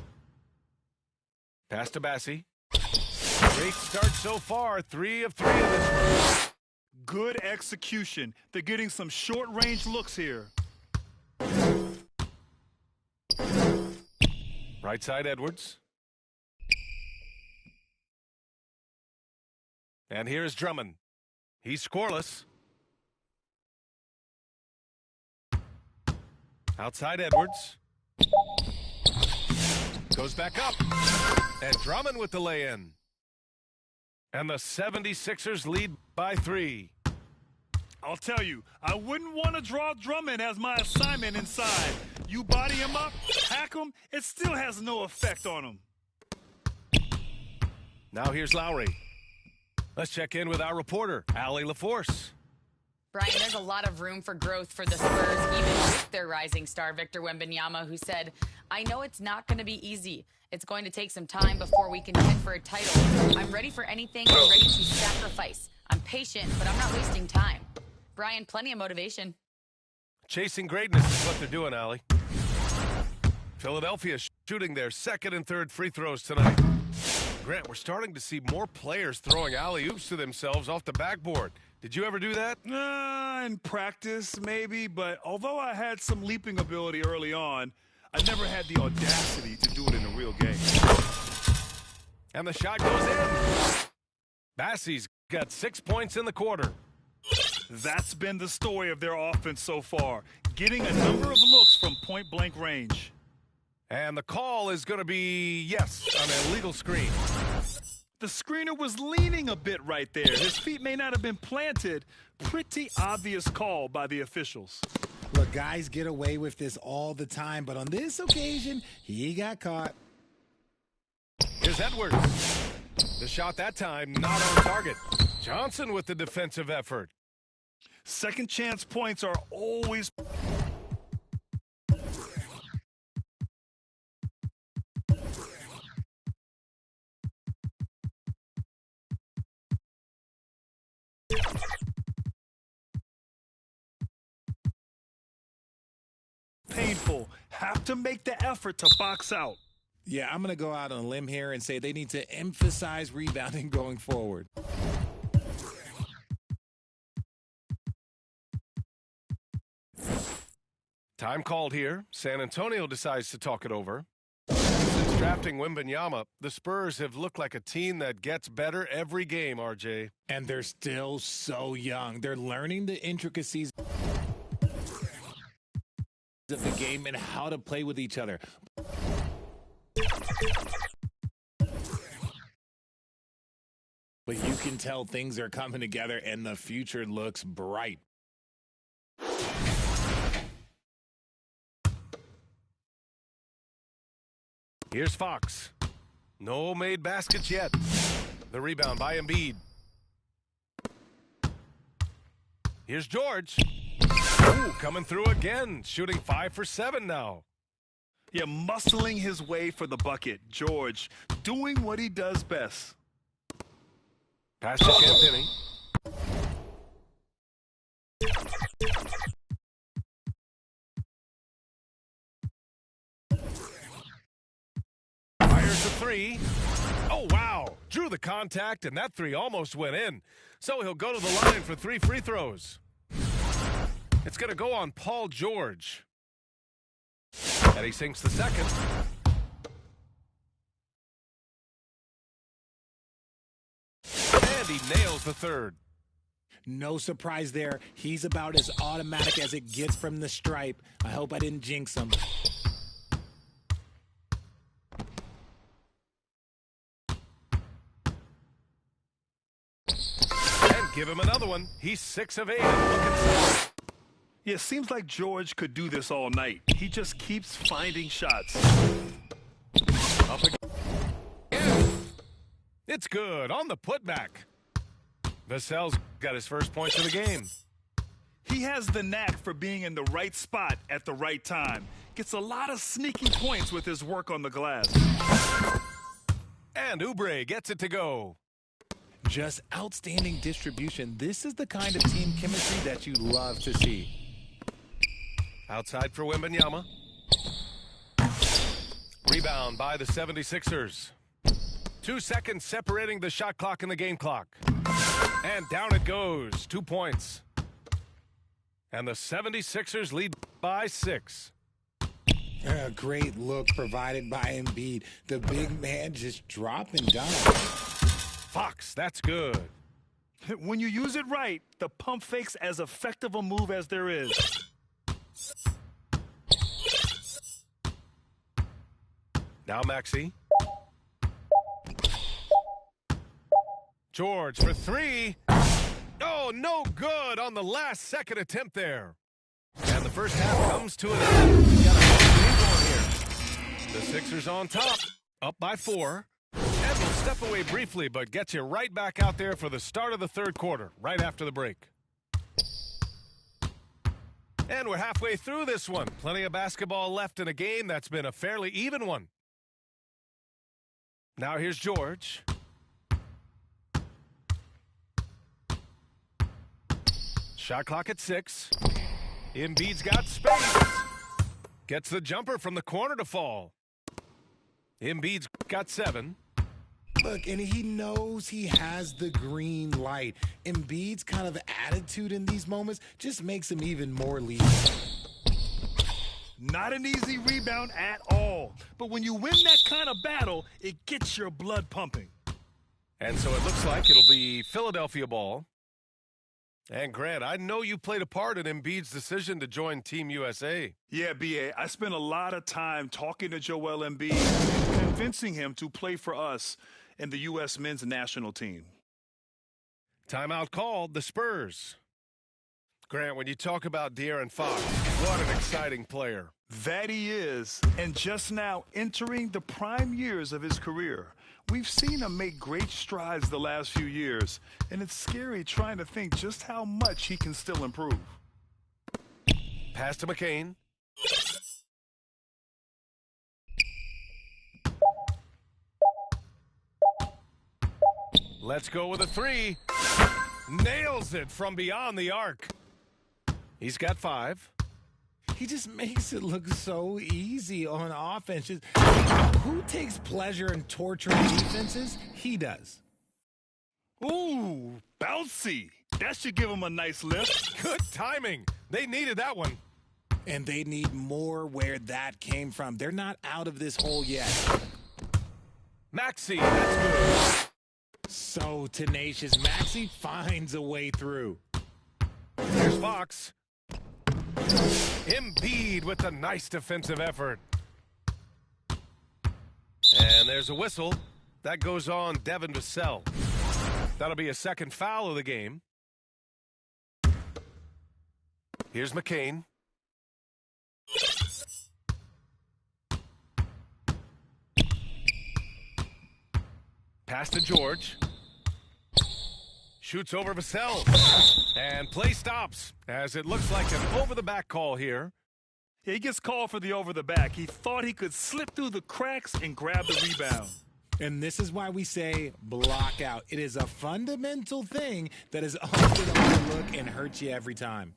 Pass to Bassie. Great start so far. 3 of 3 in this one. Good execution. They're getting some short-range looks here. Right side Edwards. And here's Drummond. He's scoreless. Outside Edwards. Goes back up. And Drummond with the lay-in. And the 76ers lead by 3. I'll tell you, I wouldn't want to draw Drummond as my assignment inside. You body him up, hack him, it still has no effect on him. Now here's Lowry. Let's check in with our reporter, Allie LaForce. Brian, there's a lot of room for growth for the Spurs, even with their rising star, Victor Wembanyama, who said, I know it's not going to be easy. It's going to take some time before we contend for a title. I'm ready for anything. I'm ready to sacrifice. I'm patient, but I'm not wasting time. Brian, plenty of motivation. Chasing greatness is what they're doing, Allie. Philadelphia shooting their second and third free throws tonight. Grant, we're starting to see more players throwing alley-oops to themselves off the backboard. Did you ever do that? In practice, maybe, but although I had some leaping ability early on, I never had the audacity to do it in a real game. And the shot goes in. Bassey's got 6 points in the quarter. That's been the story of their offense so far, getting a number of looks from point-blank range. And the call is going to be, yes, an illegal screen. The screener was leaning a bit right there. His feet may not have been planted. Pretty obvious call by the officials. Look, guys get away with this all the time, but on this occasion, he got caught. Here's Edwards. The shot that time not on target. Johnson with the defensive effort. Second chance points are always... painful. Have to make the effort to box out. Yeah, I'm going to go out on a limb here and say they need to emphasize rebounding going forward. Time called here. San Antonio decides to talk it over. Since drafting Wembanyama, the Spurs have looked like a team that gets better every game, RJ. And they're still so young. They're learning the intricacies of the game and how to play with each other. But you can tell things are coming together and the future looks bright. Here's Fox. No made baskets yet. The rebound by Embiid. Here's George. Ooh, coming through again. Shooting 5 for 7 now. Yeah, muscling his way for the bucket. George doing what he does best. Pass to Anthony. Fires the three. Oh, wow. Drew the contact, and that three almost went in. So he'll go to the line for 3 free throws. It's going to go on Paul George. And he sinks the second. And he nails the third. No surprise there. He's about as automatic as it gets from the stripe. I hope I didn't jinx him. And give him another one. He's 6 of 8. Looking solid. Yeah, it seems like George could do this all night. He just keeps finding shots. Up again. It's good on the putback. Vassell's got his first points of the game. He has the knack for being in the right spot at the right time. Gets a lot of sneaky points with his work on the glass. And Oubre gets it to go. Just outstanding distribution. This is the kind of team chemistry that you love to see. Outside for Wembanyama. Rebound by the 76ers. 2 seconds separating the shot clock and the game clock. And down it goes. 2 points. And the 76ers lead by 6. A great look provided by Embiid. The big man just dropping down. Fox, that's good. When you use it right, the pump fake's as effective a move as there is. Now Maxey. George for 3. Oh, no good on the last second attempt there. And the first half comes to an end. We got a lead going here. The Sixers on top, up by 4. And will step away briefly, but gets you right back out there for the start of the third quarter, right after the break. And we're halfway through this one. Plenty of basketball left in a game that's been a fairly even one. Now here's George. Shot clock at 6. Embiid's got space. Gets the jumper from the corner to fall. Embiid's got 7. Look, and he knows he has the green light. Embiid's kind of attitude in these moments just makes him even more lethal. Not an easy rebound at all. But when you win that kind of battle, it gets your blood pumping. And so it looks like it'll be Philadelphia ball. And Grant, I know you played a part in Embiid's decision to join Team USA. Yeah, B.A., I spent a lot of time talking to Joel Embiid and convincing him to play for us in the U.S. men's national team. Timeout called, the Spurs. Grant, when you talk about De'Aaron Fox, what an exciting player. That he is, and just now entering the prime years of his career. We've seen him make great strides the last few years, and it's scary trying to think just how much he can still improve. Pass to McCain. Let's go with a three. Nails it from beyond the arc. He's got 5. He just makes it look so easy on offense. Who takes pleasure in torturing defenses? He does. Ooh, bouncy. That should give him a nice lift. Good timing. They needed that one. And they need more where that came from. They're not out of this hole yet. Maxey, that's good. So tenacious. Maxey finds a way through. Here's Fox. Embiid with a nice defensive effort. And there's a whistle. That goes on Devin Vassell. That'll be a second foul of the game. Here's McCain. Pass to George. Shoots over Vassell. And play stops as it looks like an over-the-back call here. Yeah, he gets called for the over-the-back. He thought he could slip through the cracks and grab the rebound. And this is why we say block out. It is a fundamental thing that is often overlooked and hurts you every time.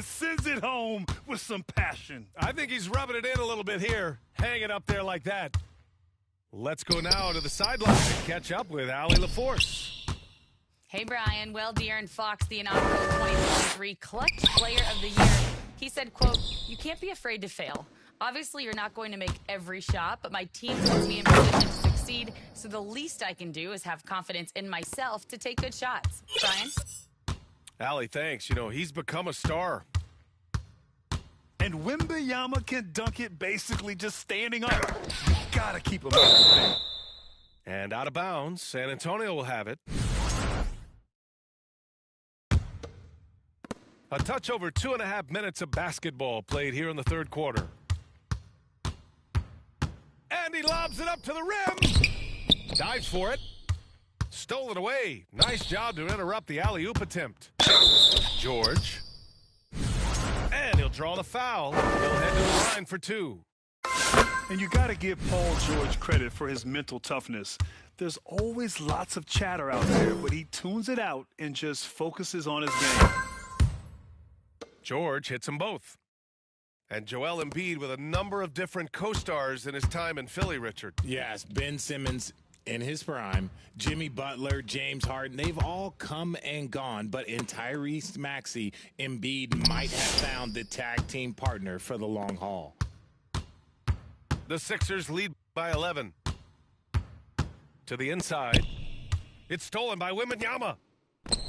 Sends it home with some passion. I think he's rubbing it in a little bit here, hanging up there like that. Let's go now to the sideline and catch up with Allie LaForce. Hey, Brian. Well, De'Aaron Fox, the inaugural 2023 Clutch Player of the Year, he said, quote, "You can't be afraid to fail. Obviously, you're not going to make every shot, but my team puts me in position to succeed, so the least I can do is have confidence in myself to take good shots." Brian? Allie, thanks. You know, he's become a star. And Wembanyama can dunk it basically just standing up. You gotta keep him out of the paint. And out of bounds, San Antonio will have it. A touch over 2.5 minutes of basketball played here in the third quarter. And he lobs it up to the rim. Dives for it. Stolen away. Nice job to interrupt the alley-oop attempt. George. And he'll draw the foul. He'll head to the line for 2. And you got to give Paul George credit for his mental toughness. There's always lots of chatter out there, but he tunes it out and just focuses on his game. George hits them both. And Joel Embiid with a number of different co-stars in his time in Philly, Richard. Yes, Ben Simmons in his prime, Jimmy Butler, James Harden, they've all come and gone. But in Tyrese Maxey, Embiid might have found the tag team partner for the long haul. The Sixers lead by 11. To the inside. It's stolen by Wembanyama.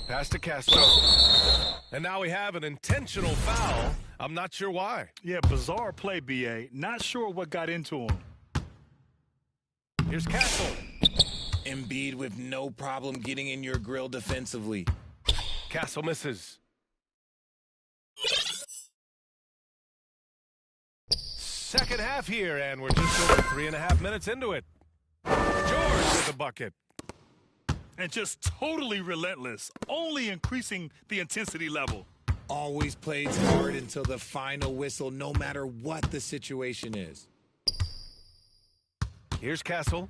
Pass to Castro. And now we have an intentional foul. I'm not sure why. Yeah, bizarre play, B.A. Not sure what got into him. Here's Castle. Embiid with no problem getting in your grill defensively. Castle misses. Second half here, and we're just over 3.5 minutes into it. George with the bucket. And just totally relentless, only increasing the intensity level. Always plays hard until the final whistle, no matter what the situation is. Here's Castle.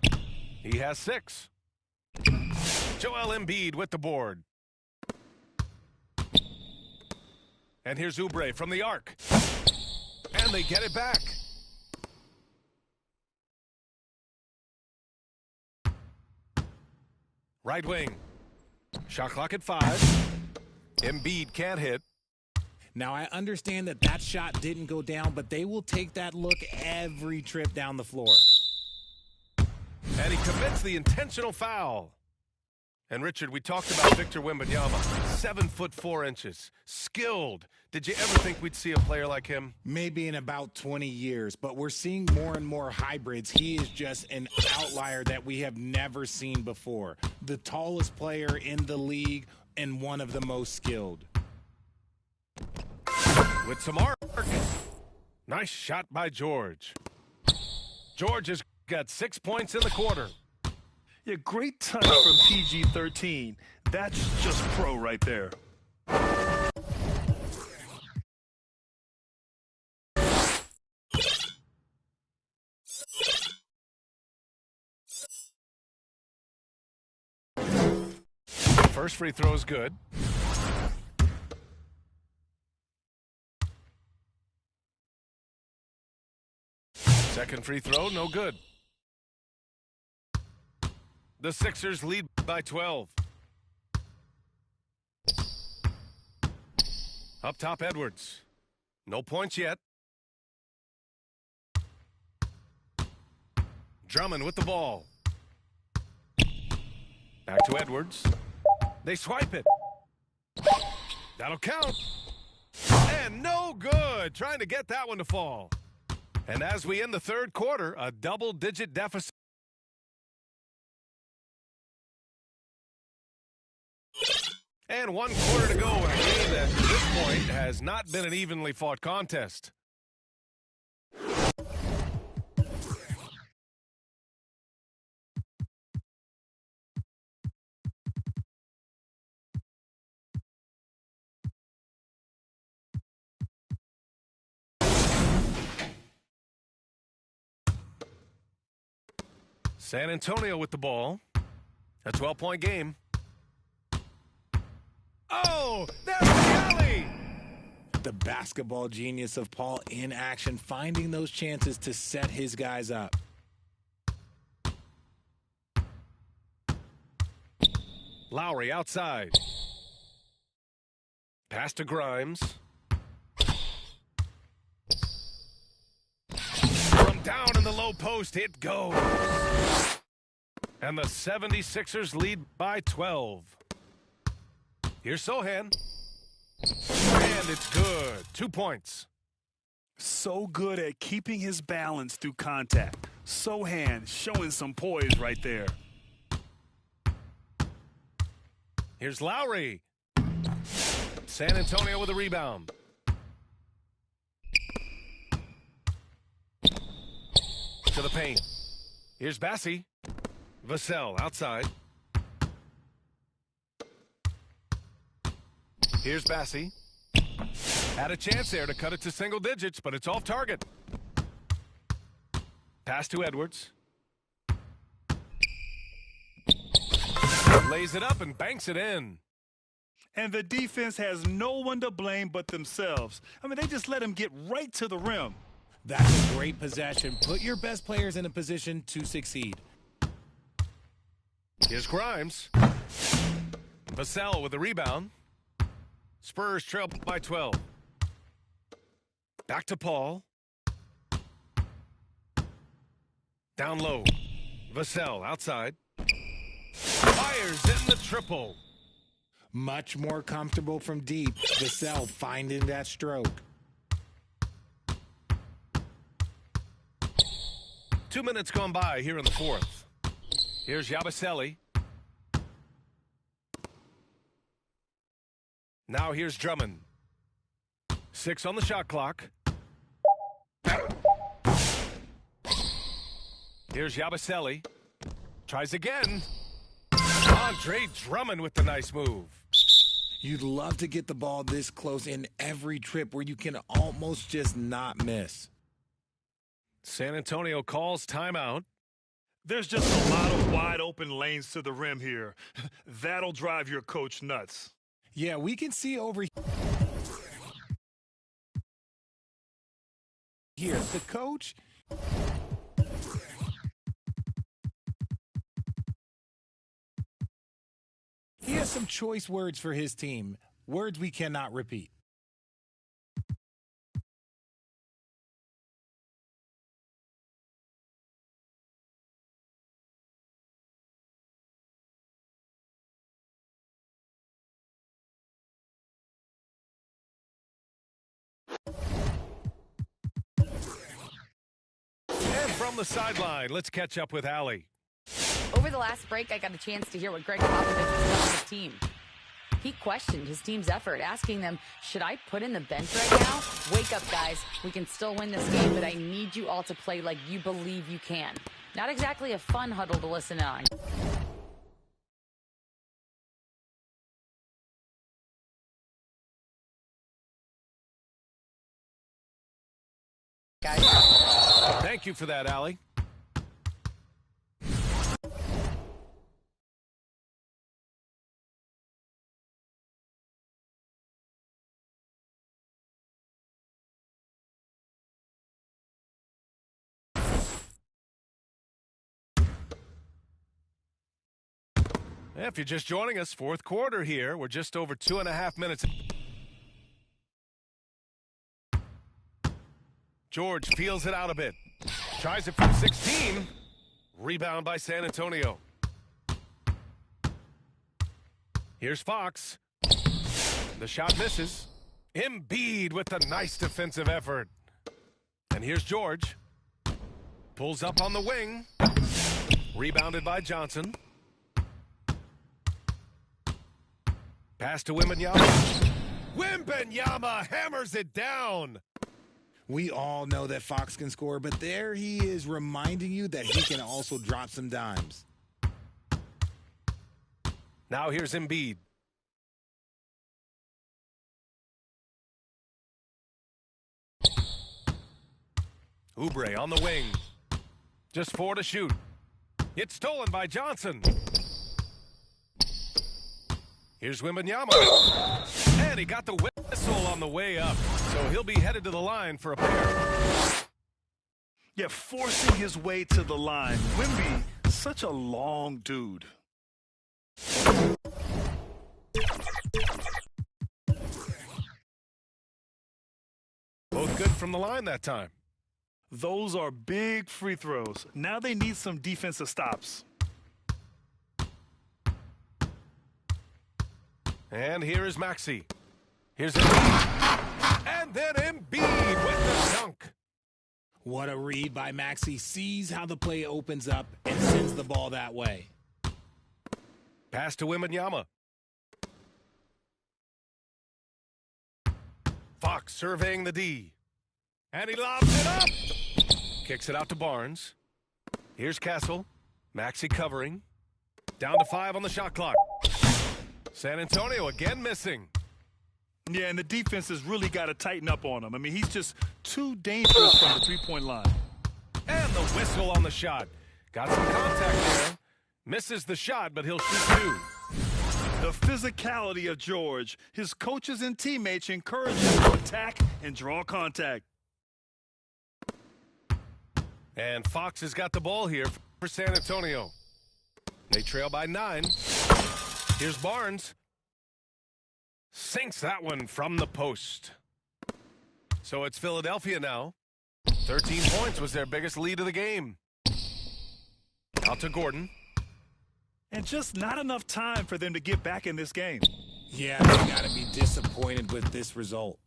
He has 6. Joel Embiid with the board. And here's Oubre from the arc. And they get it back. Right wing. Shot clock at 5. Embiid can't hit. Now, I understand that that shot didn't go down, but they will take that look every trip down the floor. And he commits the intentional foul. And Richard, we talked about Victor Wembanyama, 7'4", skilled. Did you ever think we'd see a player like him? Maybe in about 20 years, but we're seeing more and more hybrids. He is just an outlier that we have never seen before. The tallest player in the league and one of the most skilled. With some arc. Nice shot by George. George has got 6 points in the quarter. Yeah, great touch from PG-13. That's just pro right there. First free throw is good. Second free throw, no good. The Sixers lead by 12. Up top, Edwards. No points yet. Drummond with the ball. Back to Edwards. They swipe it. That'll count. And no good. Trying to get that one to fall. And as we end the third quarter, a double-digit deficit. And 1 quarter to go in a game that, to this point, has not been an evenly fought contest. San Antonio with the ball. A 12-point game. Oh, there's the alley! The basketball genius of Paul in action, finding those chances to set his guys up. Lowry outside. Pass to Grimes. From down in the low post, it goes. And the 76ers lead by 12. Here's Sohan. And it's good. 2 points. So good at keeping his balance through contact. Sohan showing some poise right there. Here's Lowry. San Antonio with a rebound. To the paint. Here's Bassi. Vassell outside. Here's Bassi. Had a chance there to cut it to single digits, but it's off target. Pass to Edwards. Lays it up and banks it in. And the defense has no one to blame but themselves. I mean, they just let him get right to the rim. That's a great possession. Put your best players in a position to succeed. Here's Grimes. Vassell with the rebound. Spurs trail by 12. Back to Paul. Down low. Vassell outside. Fires in the triple. Much more comfortable from deep. Vassell finding that stroke. 2 minutes gone by here in the fourth. Here's Yabusele. Now here's Drummond. 6 on the shot clock. Here's Yabusele. Tries again. Andre Drummond with the nice move. You'd love to get the ball this close in every trip where you can almost just not miss. San Antonio calls timeout. There's just a lot of wide open lanes to the rim here. That'll drive your coach nuts. Yeah, we can see over here. The coach. He has some choice words for his team. Words we cannot repeat. from the sideline, let's catch up with Allie. Over the last break, I got a chance to hear what Greg Popovich was telling his team. He questioned his team's effort, asking them, should I put in the bench right now? Wake up, guys. We can still win this game, but I need you all to play like you believe you can. Not exactly a fun huddle to listen on. Guys. Thank you for that, Allie. If you're just joining us, fourth quarter here. We're just over 2.5 minutes. George feels it out a bit. Tries it from 16. Rebound by San Antonio. Here's Fox. The shot misses. Embiid with a nice defensive effort. And here's George. Pulls up on the wing. Rebounded by Johnson. Pass to Wembanyama. Wembanyama hammers it down. We all know that Fox can score, but there he is reminding you that he can also drop some dimes. Now here's Embiid. Oubre on the wing. Just 4 to shoot. It's stolen by Johnson. Here's Wembanyama. And he got the whistle on the way up. So he'll be headed to the line for a pair. Yeah, forcing his way to the line. Wemby, such a long dude. Both good from the line that time. Those are big free throws. Now they need some defensive stops. And here is Maxey. Here's Embiid. And then Embiid with the dunk. What a read by Maxey. Sees how the play opens up and sends the ball that way. Pass to Wembanyama. Fox surveying the D. And he lobs it up. Kicks it out to Barnes. Here's Castle. Maxey covering. Down to 5 on the shot clock. San Antonio again missing. Yeah, and the defense has really got to tighten up on him. I mean, he's just too dangerous from the three-point line. And the whistle on the shot. Got some contact there. Misses the shot, but he'll shoot 2. The physicality of George. His coaches and teammates encourage him to attack and draw contact. And Fox has got the ball here for San Antonio. They trail by 9. Here's Barnes. Sinks that one from the post. So it's Philadelphia now. 13 points was their biggest lead of the game. Out to Gordon. And just not enough time for them to get back in this game. Yeah, they got to be disappointed with this result.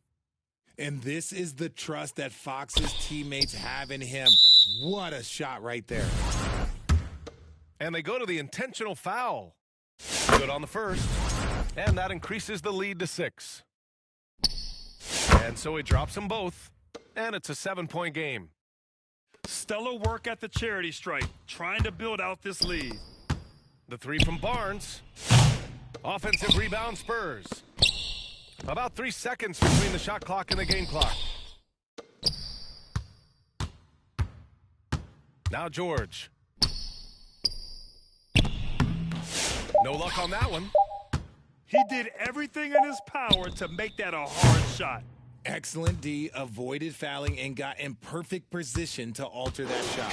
And this is the trust that Fox's teammates have in him. What a shot right there. And they go to the intentional foul. Good on the first. And that increases the lead to 6. And so he drops them both. And it's a 7-point game. Stellar work at the charity stripe, trying to build out this lead. The 3 from Barnes. Offensive rebound Spurs. About 3 seconds between the shot clock and the game clock. Now George. No luck on that one. He did everything in his power to make that a hard shot. Excellent D, avoided fouling and got in perfect position to alter that shot.